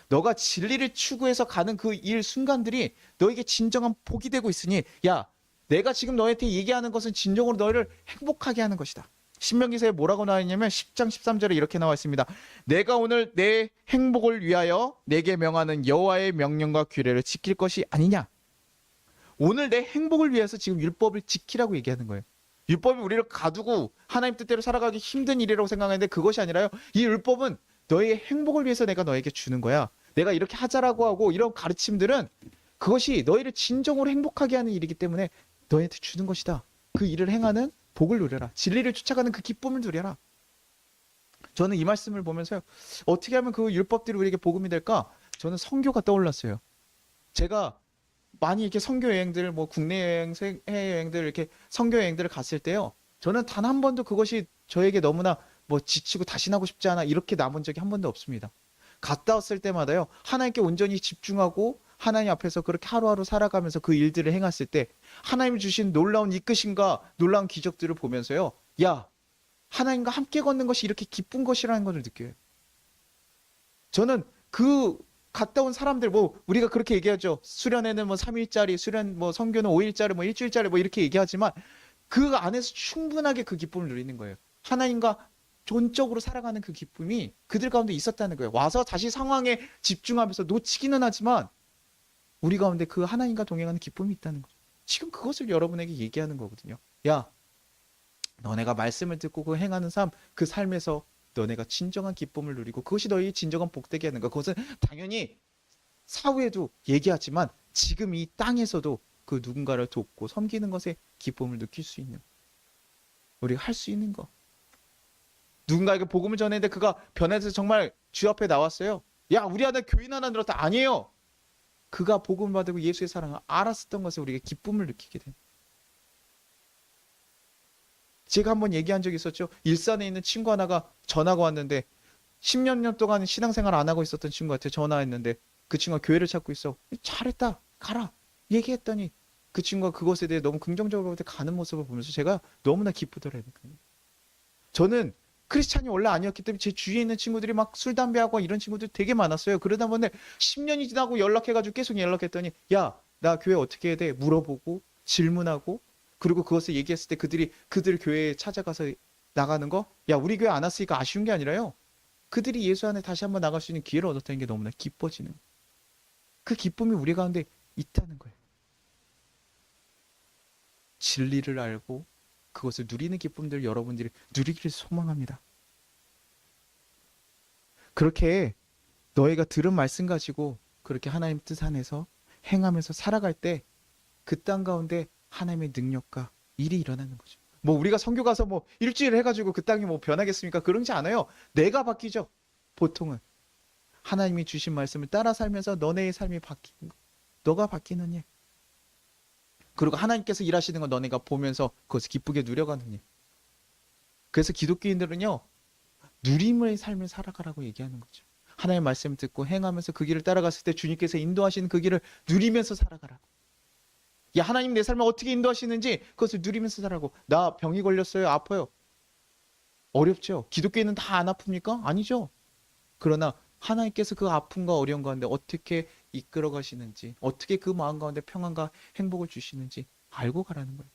너가 진리를 추구해서 가는 그 일 순간들이 너에게 진정한 복이 되고 있으니 야, 내가 지금 너한테 얘기하는 것은 진정으로 너를 행복하게 하는 것이다. 신명기서에 뭐라고 나와 있냐면 10장 13절에 이렇게 나와 있습니다. 내가 오늘 내 행복을 위하여 내게 명하는 여호와의 명령과 규례를 지킬 것이 아니냐. 오늘 내 행복을 위해서 지금 율법을 지키라고 얘기하는 거예요. 율법이 우리를 가두고 하나님 뜻대로 살아가기 힘든 일이라고 생각하는데 그것이 아니라요. 이 율법은 너의 행복을 위해서 내가 너에게 주는 거야. 내가 이렇게 하자라고 하고 이런 가르침들은 그것이 너희를 진정으로 행복하게 하는 일이기 때문에 너희한테 주는 것이다. 그 일을 행하는 복을 누려라. 진리를 쫓아가는 그 기쁨을 누려라. 저는 이 말씀을 보면서요. 어떻게 하면 그 율법들이 우리에게 복음이 될까? 저는 선교가 떠올랐어요. 제가 많이 이렇게 선교 여행들, 뭐 국내 여행, 해외 여행들 이렇게 선교 여행들을 갔을 때요. 저는 단 한 번도 그것이 저에게 너무나 뭐 지치고 다시 나고 싶지 않아 이렇게 남은 적이 한 번도 없습니다. 갔다 왔을 때마다요. 하나님께 온전히 집중하고 하나님 앞에서 그렇게 하루하루 살아가면서 그 일들을 행했을 때 하나님이 주신 놀라운 이끄심과 놀라운 기적들을 보면서요. 야, 하나님과 함께 걷는 것이 이렇게 기쁜 것이라는 것을 느껴요. 저는 그 갔다 온 사람들 뭐 우리가 그렇게 얘기하죠. 수련회는 뭐 3일짜리, 수련 뭐 선교는 5일짜리, 뭐 일주일짜리 뭐 이렇게 얘기하지만 그 안에서 충분하게 그 기쁨을 누리는 거예요. 하나님과 존적으로 살아가는 그 기쁨이 그들 가운데 있었다는 거예요. 와서 다시 상황에 집중하면서 놓치기는 하지만 우리 가운데 그 하나님과 동행하는 기쁨이 있다는 거죠. 지금 그것을 여러분에게 얘기하는 거거든요. 야, 너네가 말씀을 듣고 그 행하는 삶, 그 삶에서 너네가 진정한 기쁨을 누리고 그것이 너희 진정한 복되게 하는 거. 그것은 당연히 사후에도 얘기하지만 지금 이 땅에서도 그 누군가를 돕고 섬기는 것에 기쁨을 느낄 수 있는 우리가 할 수 있는 거. 누군가에게 복음을 전했는데 그가 변해서 정말 주 앞에 나왔어요. 야, 우리 아들 교인 하나 늘었다. 아니에요. 그가 복음을 받고 예수의 사랑을 알았었던 것에 우리가 기쁨을 느끼게 됩니다. 제가 한번 얘기한 적이 있었죠. 일산에 있는 친구 하나가 전화가 왔는데 10년 동안 신앙생활 안 하고 있었던 친구한테 전화했는데 그 친구가 교회를 찾고 있어. 잘했다. 가라. 얘기했더니 그 친구가 그것에 대해 너무 긍정적으로 가는 모습을 보면서 제가 너무나 기쁘더라고요. 저는 크리스찬이 원래 아니었기 때문에 제 주위에 있는 친구들이 막 술, 담배하고 이런 친구들이 되게 많았어요. 그러다 보니 10년이 지나고 연락해가지고 계속 연락했더니 야, 나 교회 어떻게 해야 돼? 물어보고 질문하고 그리고 그것을 얘기했을 때 그들 교회에 찾아가서 나가는 거? 야, 우리 교회 안 왔으니까 아쉬운 게 아니라요. 그들이 예수 안에 다시 한번 나갈 수 있는 기회를 얻었다는 게 너무나 기뻐지는 그 기쁨이 우리 가운데 있다는 거예요. 진리를 알고 그것을 누리는 기쁨들 여러분들이 누리기를 소망합니다. 그렇게 너희가 들은 말씀 가지고 그렇게 하나님 뜻 안에서 행하면서 살아갈 때 그 땅 가운데 하나님의 능력과 일이 일어나는 거죠. 뭐 우리가 선교 가서 뭐 일주일 해가지고 그 땅이 뭐 변하겠습니까? 그런지 않아요. 내가 바뀌죠. 보통은 하나님이 주신 말씀을 따라 살면서 너네의 삶이 바뀌는 거. 너가 바뀌는 일. 그리고 하나님께서 일하시는 거 너네가 보면서 그것을 기쁘게 누려가는 일. 그래서 기독교인들은요, 누림의 삶을 살아가라고 얘기하는 거죠. 하나님의 말씀 듣고 행하면서 그 길을 따라갔을 때 주님께서 인도하시는 그 길을 누리면서 살아가라. 야, 하나님 내 삶을 어떻게 인도하시는지 그것을 누리면서 살아가고. 나 병이 걸렸어요. 아파요. 어렵죠. 기독교인은 다 안 아픕니까? 아니죠. 그러나 하나님께서 그 아픔과 어려움 가운데 어떻게 이끌어 가시는지, 어떻게 그 마음 가운데 평안과 행복을 주시는지 알고 가라는 거예요.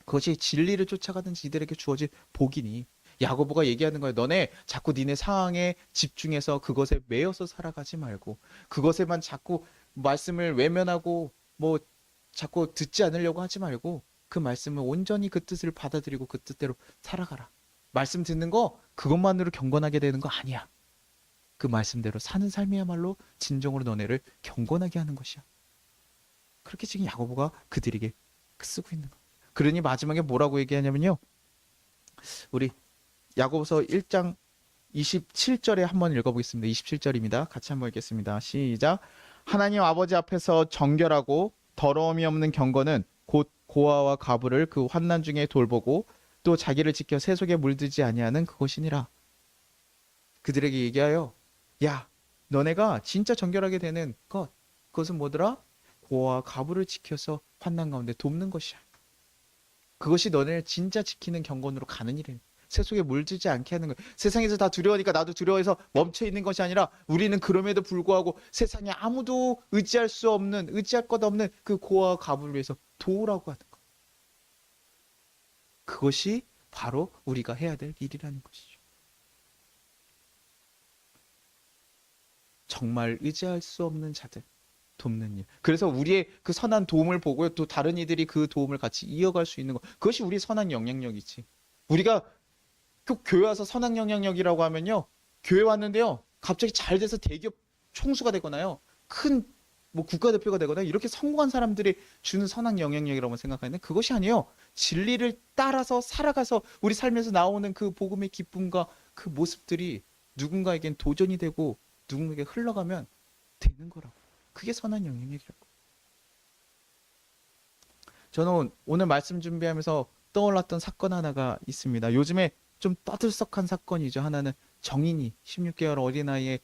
그것이 진리를 쫓아가는 이들에게 주어진 복이니, 야고보가 얘기하는 거예요. 너네 자꾸 니네 상황에 집중해서 그것에 매여서 살아가지 말고 그것에만 자꾸 말씀을 외면하고 뭐 자꾸 듣지 않으려고 하지 말고 그 말씀을 온전히 그 뜻을 받아들이고 그 뜻대로 살아가라. 말씀 듣는 거 그것만으로 경건하게 되는 거 아니야. 그 말씀대로 사는 삶이야말로 진정으로 너네를 경건하게 하는 것이야. 그렇게 지금 야고보가 그들에게 쓰고 있는 거. 그러니 마지막에 뭐라고 얘기하냐면요. 우리 야고보서 1장 27절에 한번 읽어보겠습니다. 27절입니다. 같이 한번 읽겠습니다. 시작. 하나님 아버지 앞에서 정결하고 더러움이 없는 경건은 곧 고아와 가부를 그 환난 중에 돌보고 또 자기를 지켜 세 속에 물들지 아니하는 그것이니라. 그들에게 얘기하여 야, 너네가 진짜 정결하게 되는 것, 그것은 뭐더라? 고아와 가부를 지켜서 환난 가운데 돕는 것이야. 그것이 너네를 진짜 지키는 경건으로 가는 일이에요. 세속에 물들지 않게 하는 거예요. 세상에서 다 두려우니까 나도 두려워해서 멈춰 있는 것이 아니라 우리는 그럼에도 불구하고 세상에 아무도 의지할 수 없는, 의지할 것 없는 그 고아와 가부를 위해서 도우라고 하는 것. 그것이 바로 우리가 해야 될 일이라는 것이죠. 정말 의지할 수 없는 자들 돕는 일. 그래서 우리의 그 선한 도움을 보고요. 또 다른 이들이 그 도움을 같이 이어갈 수 있는 것. 그것이 우리의 선한 영향력이지. 우리가 그 교회 와서 선한 영향력이라고 하면요. 교회 왔는데요. 갑자기 잘 돼서 대기업 총수가 되거나요. 큰 뭐 국가대표가 되거나 이렇게 성공한 사람들이 주는 선한 영향력이라고 생각하는데 그것이 아니에요. 진리를 따라서 살아가서 우리 삶에서 나오는 그 복음의 기쁨과 그 모습들이 누군가에겐 도전이 되고 누군가에게 흘러가면 되는 거라고. 그게 선한 영향력이라고. 저는 오늘 말씀 준비하면서 떠올랐던 사건 하나가 있습니다. 요즘에 좀 떠들썩한 사건이죠. 하나는 정인이 16개월 어린아이의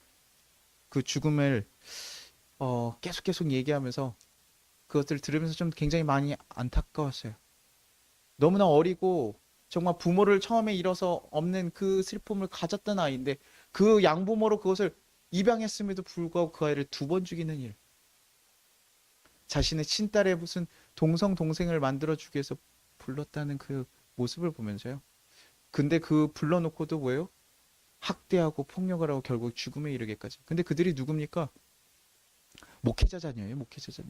그 죽음을 계속 얘기하면서 그것을 들으면서 좀 굉장히 많이 안타까웠어요. 너무나 어리고 정말 부모를 처음에 잃어서 없는 그 슬픔을 가졌던 아이인데 그 양부모로 그것을 입양했음에도 불구하고 그 아이를 두 번 죽이는 일. 자신의 친딸의 무슨 동생을 만들어주기 위해서 불렀다는 그 모습을 보면서요. 근데 그 불러놓고도 뭐예요? 학대하고 폭력을 하고 결국 죽음에 이르게까지. 근데 그들이 누굽니까? 목회자 자녀예요. 목회자 자녀.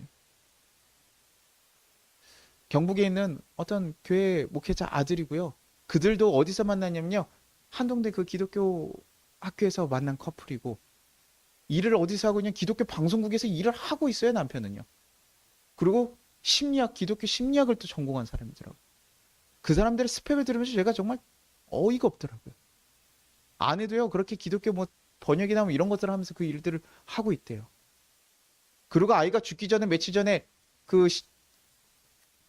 경북에 있는 어떤 교회 목회자 아들이고요. 그들도 어디서 만났냐면요. 한동대 그 기독교 학교에서 만난 커플이고 일을 어디서 하고 있냐? 기독교 방송국에서 일을 하고 있어요. 남편은요. 그리고 심리학, 기독교 심리학을 또 전공한 사람이더라고요. 그 사람들의 스펙을 들으면서 제가 정말 어이가 없더라고요. 아내도요, 그렇게 기독교 뭐 번역이나 뭐 이런 것들을 하면서 그 일들을 하고 있대요. 그리고 아이가 죽기 전에 며칠 전에 그,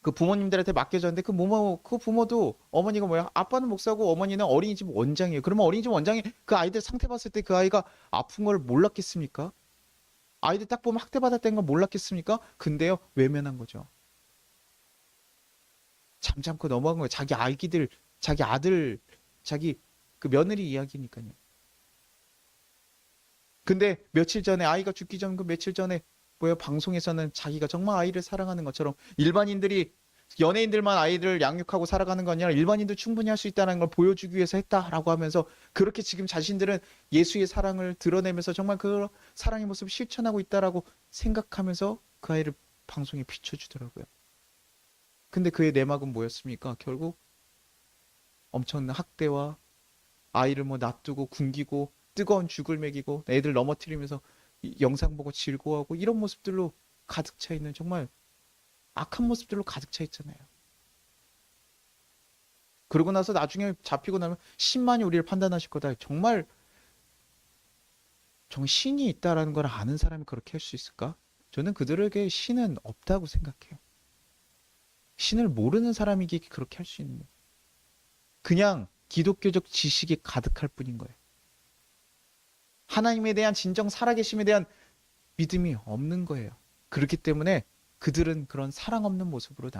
그 부모님들한테 맡겨졌는데 그 부모도 어머니가 뭐야? 아빠는 목사고 어머니는 어린이집 원장이에요. 그러면 어린이집 원장이 그 아이들 상태 봤을 때 그 아이가 아픈 걸 몰랐겠습니까? 아이들 딱 보면 학대받았다는 걸 몰랐겠습니까? 근데요, 외면한 거죠. 잠잠고 넘어간 거예요. 자기 아기들, 자기 아들, 자기 그 며느리 이야기니까요. 근데 며칠 전에 아이가 죽기 전 그 며칠 전에 뭐예요? 방송에서는 자기가 정말 아이를 사랑하는 것처럼 일반인들이 연예인들만 아이를 양육하고 살아가는 거 아니라 일반인도 충분히 할 수 있다는 걸 보여주기 위해서 했다라고 하면서 그렇게 지금 자신들은 예수의 사랑을 드러내면서 정말 그 사랑의 모습을 실천하고 있다라고 생각하면서 그 아이를 방송에 비춰주더라고요. 근데 그의 내막은 뭐였습니까? 결국 엄청난 학대와 아이를 뭐 놔두고 굶기고 뜨거운 죽을 먹이고 애들 넘어뜨리면서 영상 보고 즐거워하고 이런 모습들로 가득 차 있는 정말 악한 모습들로 가득 차 있잖아요. 그러고 나서 나중에 잡히고 나면 신만이 우리를 판단하실 거다. 정말 신이 있다라는 걸 아는 사람이 그렇게 할 수 있을까? 저는 그들에게 신은 없다고 생각해요. 신을 모르는 사람이 그렇게 할 수 있는 거예요. 그냥 기독교적 지식이 가득할 뿐인 거예요. 하나님에 대한 진정 살아계심에 대한 믿음이 없는 거예요. 그렇기 때문에 그들은 그런 사랑 없는 모습으로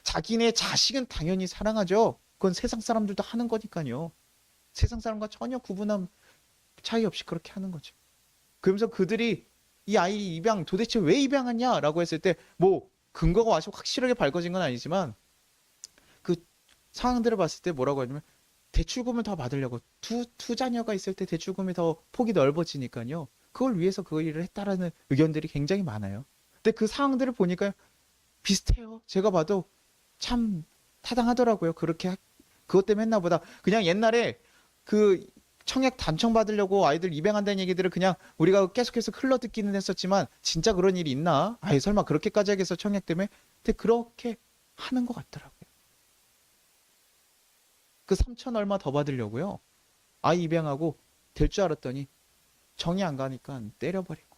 자기네 자식은 당연히 사랑하죠. 그건 세상 사람들도 하는 거니까요. 세상 사람과 전혀 구분함 차이 없이 그렇게 하는 거죠. 그러면서 그들이 이 아이 입양 도대체 왜 입양하냐라고 했을 때 뭐 근거가 아주 확실하게 밝혀진 건 아니지만 그 상황들을 봤을 때 뭐라고 하냐면 대출금을 더 받으려고 두 자녀가 있을 때 대출금이 더 폭이 넓어지니까요. 그걸 위해서 그 일을 했다라는 의견들이 굉장히 많아요. 근데 그 상황들을 보니까 비슷해요. 제가 봐도 참 타당하더라고요. 그것 때문에 했나 보다. 그냥 옛날에 그 청약 단청 받으려고 아이들 입양한다는 얘기들을 그냥 우리가 계속해서 흘러듣기는 했었지만 진짜 그런 일이 있나? 아이 설마 그렇게까지 하겠어 청약 때문에? 근데 그렇게 하는 것 같더라고요. 그 3천 얼마 더 받으려고요. 아이 입양하고 될 줄 알았더니 정이 안 가니까 때려버리고.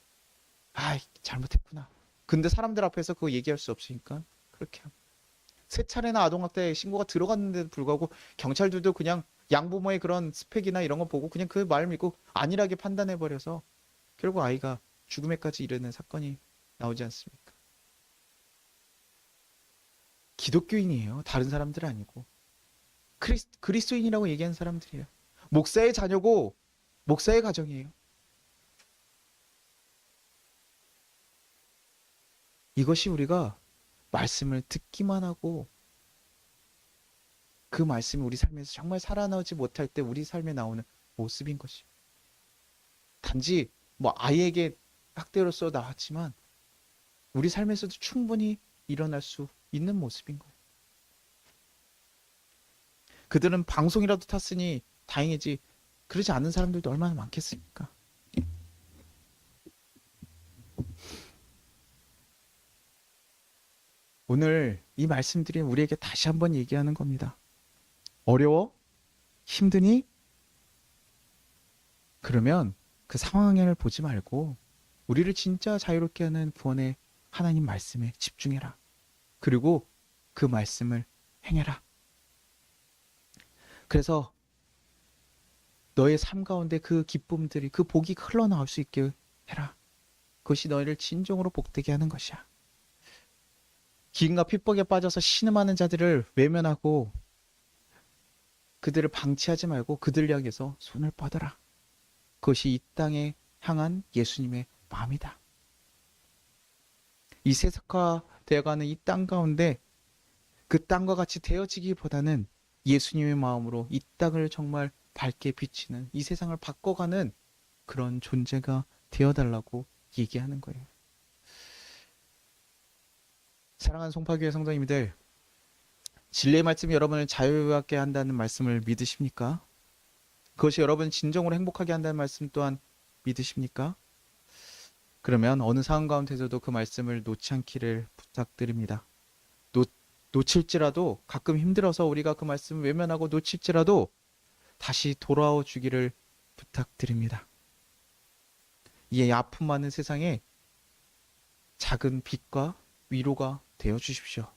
아이 잘못했구나. 근데 사람들 앞에서 그거 얘기할 수 없으니까 그렇게 하고. 세 차례나 아동학대 신고가 들어갔는데도 불구하고 경찰들도 그냥 양부모의 그런 스펙이나 이런 거 보고 그냥 그 말 믿고 안일하게 판단해버려서 결국 아이가 죽음에까지 이르는 사건이 나오지 않습니까? 기독교인이에요. 다른 사람들 아니고. 그리스도인이라고 얘기하는 사람들이에요. 목사의 자녀고 목사의 가정이에요. 이것이 우리가 말씀을 듣기만 하고 그 말씀이 우리 삶에서 정말 살아나오지 못할 때 우리 삶에 나오는 모습인 것이. 단지 뭐 아이에게 학대로서 나왔지만 우리 삶에서도 충분히 일어날 수 있는 모습인 거예요. 그들은 방송이라도 탔으니 다행이지 그러지 않는 사람들도 얼마나 많겠습니까? 오늘 이 말씀들이 우리에게 다시 한번 얘기하는 겁니다. 어려워? 힘드니? 그러면 그 상황을 보지 말고 우리를 진짜 자유롭게 하는 구원의 하나님 말씀에 집중해라. 그리고 그 말씀을 행해라. 그래서 너의 삶 가운데 그 기쁨들이 그 복이 흘러나올 수 있게 해라. 그것이 너희를 진정으로 복되게 하는 것이야. 기근과 핍박에 빠져서 신음하는 자들을 외면하고 그들을 방치하지 말고 그들 향해서 손을 뻗어라. 그것이 이 땅에 향한 예수님의 마음이다. 이 세속화되어가는 이 땅 가운데 그 땅과 같이 되어지기보다는 예수님의 마음으로 이 땅을 정말 밝게 비치는 이 세상을 바꿔가는 그런 존재가 되어달라고 얘기하는 거예요. 사랑하는 송파교회 성도님들, 진리의 말씀이 여러분을 자유하게 한다는 말씀을 믿으십니까? 그것이 여러분을 진정으로 행복하게 한다는 말씀 또한 믿으십니까? 그러면 어느 상황 가운데서도 그 말씀을 놓지 않기를 부탁드립니다. 놓칠지라도 가끔 힘들어서 우리가 그 말씀을 외면하고 놓칠지라도 다시 돌아오 주기를 부탁드립니다. 이 아픔 많은 세상에 작은 빛과 위로가 되어 주십시오.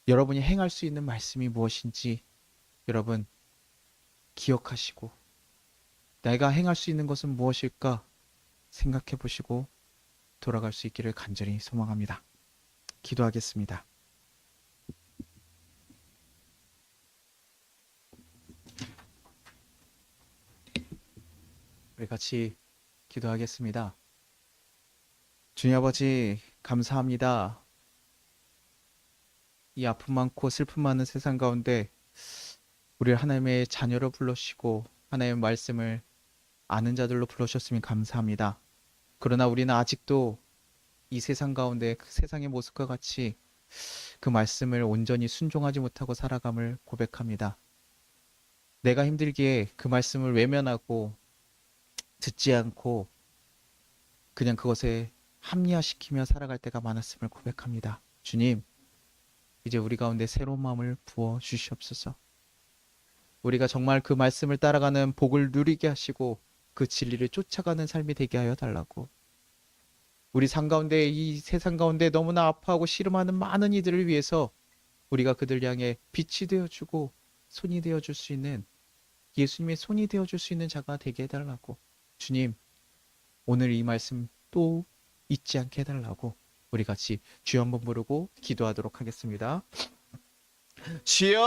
여러분이 행할 수 있는 말씀이 무엇인지 여러분 기억하시고 내가 행할 수 있는 것은 무엇일까 생각해 보시고 돌아갈 수 있기를 간절히 소망합니다. 기도하겠습니다. 우리 같이 기도하겠습니다. 주님 아버지 감사합니다. 이 아픔 많고 슬픔 많은 세상 가운데 우리를 하나님의 자녀로 불러주시고 하나님의 말씀을 아는 자들로 불러주셨으면 감사합니다. 그러나 우리는 아직도 이 세상 가운데 그 세상의 모습과 같이 그 말씀을 온전히 순종하지 못하고 살아감을 고백합니다. 내가 힘들기에 그 말씀을 외면하고 듣지 않고 그냥 그것에 합리화시키며 살아갈 때가 많았음을 고백합니다. 주님, 이제 우리 가운데 새로운 마음을 부어 주시옵소서. 우리가 정말 그 말씀을 따라가는 복을 누리게 하시고 그 진리를 쫓아가는 삶이 되게 하여 달라고. 우리 삶 가운데, 이 세상 가운데 너무나 아파하고 씨름하는 많은 이들을 위해서 우리가 그들 향해 빛이 되어주고 손이 되어줄 수 있는, 예수님의 손이 되어줄 수 있는 자가 되게 해달라고. 주님, 오늘 이 말씀 또 잊지 않게 해달라고 우리 같이 주여 한번 부르고 기도하도록 하겠습니다. 주여!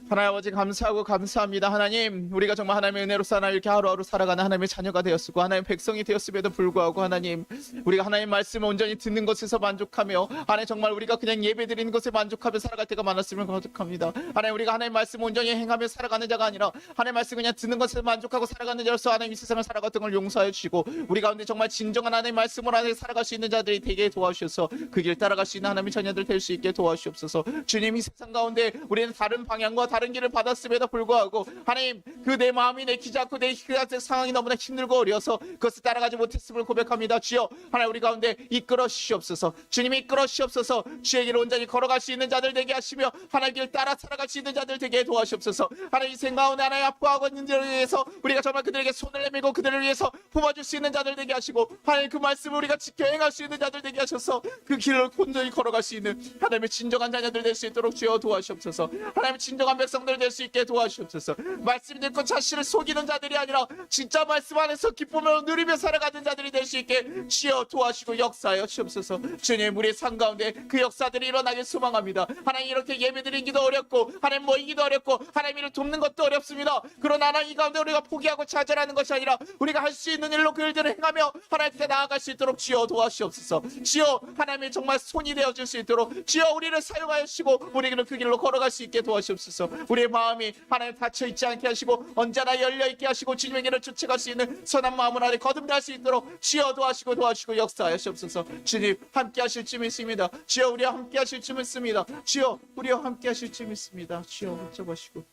하나님 아버지 감사하고 감사합니다. 하나님, 우리가 정말 하나님의 은혜로서 하나님 이렇게 하루하루 살아가는 하나님의 자녀가 되었고 하나님의 백성이 되었음에도 불구하고 하나님, 우리가 하나님 말씀을 온전히 듣는 것에서 만족하며 하나님 정말 우리가 그냥 예배드리는 것에 만족하며 살아갈 때가 많았음을 거듭합니다. 하나님, 우리가 하나님 말씀을 온전히 행하며 살아가는 자가 아니라 하나님 말씀 그냥 듣는 것에 만족하고 살아가는 자로서 하나님 이 세상을 살아갔던 걸 용서하여 주시고 우리 가운데 정말 진정한 하나님 말씀으로 하나님 살아갈 수 있는 자들이 되게 도와주셔서 그 길 따라갈 수 있는 하나님의 자녀들 될 수 있게 도와주옵소서. 주님, 이 세상 가운데 우리는 다른 방향과 다른 길을 받았음에도 불구하고 하나님, 그 내 마음이 내키지 않고 내 상황이 너무나 힘들고 어려서 그것을 따라가지 못했음을 고백합니다. 주여, 하나님 우리 가운데 이끌어 주시옵소서. 주님이 이끌어 주시옵소서. 주의 길을 온전히 걸어갈 수 있는 자들 되게 하시며 하나님 길 따라 살아갈 수 있는 자들 되게 도와주옵소서. 하나님 이 생각 가운데 하나님 아파하고 있는 자를 위해서 우리가 정말 그들에게 손을 내밀고 그들을 위해서 품어줄 수 있는 자들 되게 하시고 하나님 그 말씀을 우리가 지켜 행할 수 있는 자들 되게 하셔서 그 길을 온전히 걸어갈 수 있는 하나님의 진정한 자녀들 될 수 있도록 주여 도와주옵소서. 하나님의 진정한 백성들 될 수 있게 도와주옵소서. 말씀 듣고 자신을 속이는 자들이 아니라 진짜 말씀 안에서 기쁨을 누리며 살아가는 자들이 될 수 있게 주여 도와주시고 역사하여 주옵소서. 주님, 우리의 삶 가운데 그 역사들이 일어나길 소망합니다. 하나님, 이렇게 예배드리기도 어렵고 하나님 모이기도 어렵고 하나님 이를 돕는 것도 어렵습니다. 그러나 하나님 이 가운데 우리가 포기하고 좌절하는 것이 아니라 우리가 할 수 있는 일로 그 일들을 행하며 하나님께 나아갈 수 있도록 주여 도와주옵소서. 주여, 하나님의 정말 손이 되어줄 수 있도록 주여 우리를 사용하여 주시고 우리는 그 길로 걸어갈 수 있게 도와주옵소서. 우리의 마음이 하나님 닫혀 있지 않게 하시고 언제나 열려 있게 하시고 주님의 길을 쫓아갈 수 있는 선한 마음을 하나님 거듭날 수 있도록 주여 도와주시고 역사하여 주옵소서. 주님, 함께 하실 줄 믿습니다. 주여, 우리와 함께 하실 줄 믿습니다. 주여, 우리와 함께 하실 줄 믿습니다. 주여, 붙잡으시고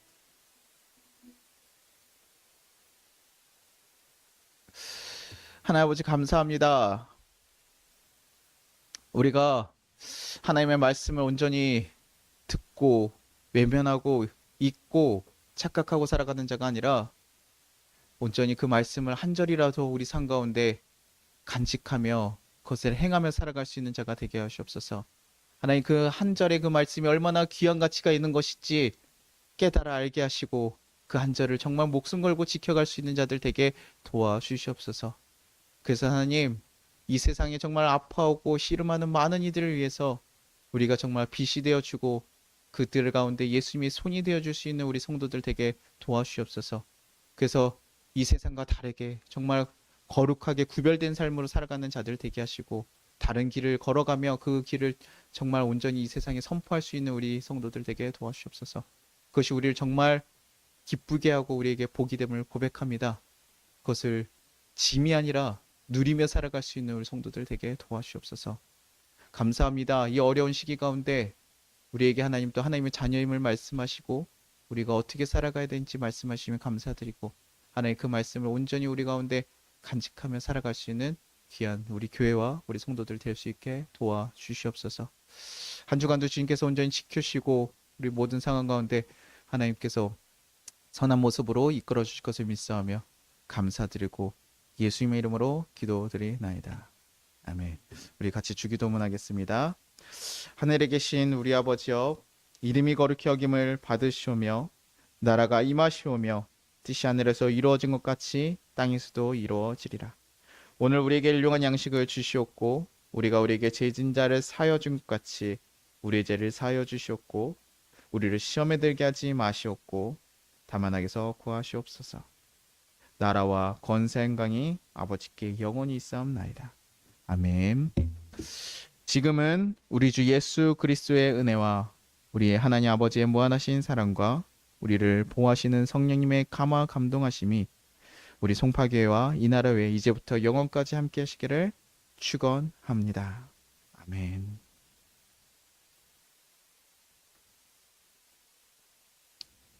하나님 아버지 감사합니다. 우리가 하나님의 말씀을 온전히 듣고 외면하고 잊고 착각하고 살아가는 자가 아니라 온전히 그 말씀을 한 절이라도 우리 삶 가운데 간직하며 그것을 행하며 살아갈 수 있는 자가 되게 하시옵소서. 하나님, 그 한 절의 그 말씀이 얼마나 귀한 가치가 있는 것인지 깨달아 알게 하시고 그 한 절을 정말 목숨 걸고 지켜갈 수 있는 자들 되게 도와주시옵소서. 그래서 하나님, 이 세상에 정말 아파하고 씨름하는 많은 이들을 위해서 우리가 정말 빛이 되어주고 그들 가운데 예수님의 손이 되어줄 수 있는 우리 성도들 되게 도와주시옵소서. 그래서 이 세상과 다르게 정말 거룩하게 구별된 삶으로 살아가는 자들 되게 하시고 다른 길을 걸어가며 그 길을 정말 온전히 이 세상에 선포할 수 있는 우리 성도들 되게 도와주시옵소서. 그것이 우리를 정말 기쁘게 하고 우리에게 복이 됨을 고백합니다. 그것을 짐이 아니라 누리며 살아갈 수 있는 우리 성도들 되게 도와주시옵소서. 감사합니다. 이 어려운 시기 가운데 우리에게 하나님 또 하나님의 자녀임을 말씀하시고 우리가 어떻게 살아가야 되는지 말씀하시면 감사드리고 하나님 그 말씀을 온전히 우리 가운데 간직하며 살아갈 수 있는 귀한 우리 교회와 우리 성도들 될 수 있게 도와주시옵소서. 한 주간도 주님께서 온전히 지켜주시고 우리 모든 상황 가운데 하나님께서 선한 모습으로 이끌어 주실 것을 믿사오며 감사드리고 예수님의 이름으로 기도드리나이다. 아멘. 우리 같이 주기도문 하겠습니다. 하늘에 계신 우리 아버지여, 이름이 거룩히 여김을 받으시오며 나라가 임하시오며 뜻이 하늘에서 이루어진 것 같이 땅에서도 이루어지리라. 오늘 우리에게 일용할 양식을 주시옵고 우리가 우리에게 죄진 자를 사하여 준 것 같이 우리의 죄를 사하여 주시옵고 우리를 시험에 들게 하지 마시옵고 다만 악에서 구하시옵소서. 나라와 권세 영광이 아버지께 영원히 있사옵나이다. 아멘. 지금은 우리 주 예수 그리스도의 은혜와 우리의 하나님 아버지의 무한하신 사랑과 우리를 보호하시는 성령님의 감화 감동하심이 우리 송파교회와 이 나라 외에 이제부터 영원까지 함께 하시기를 축원합니다. 아멘.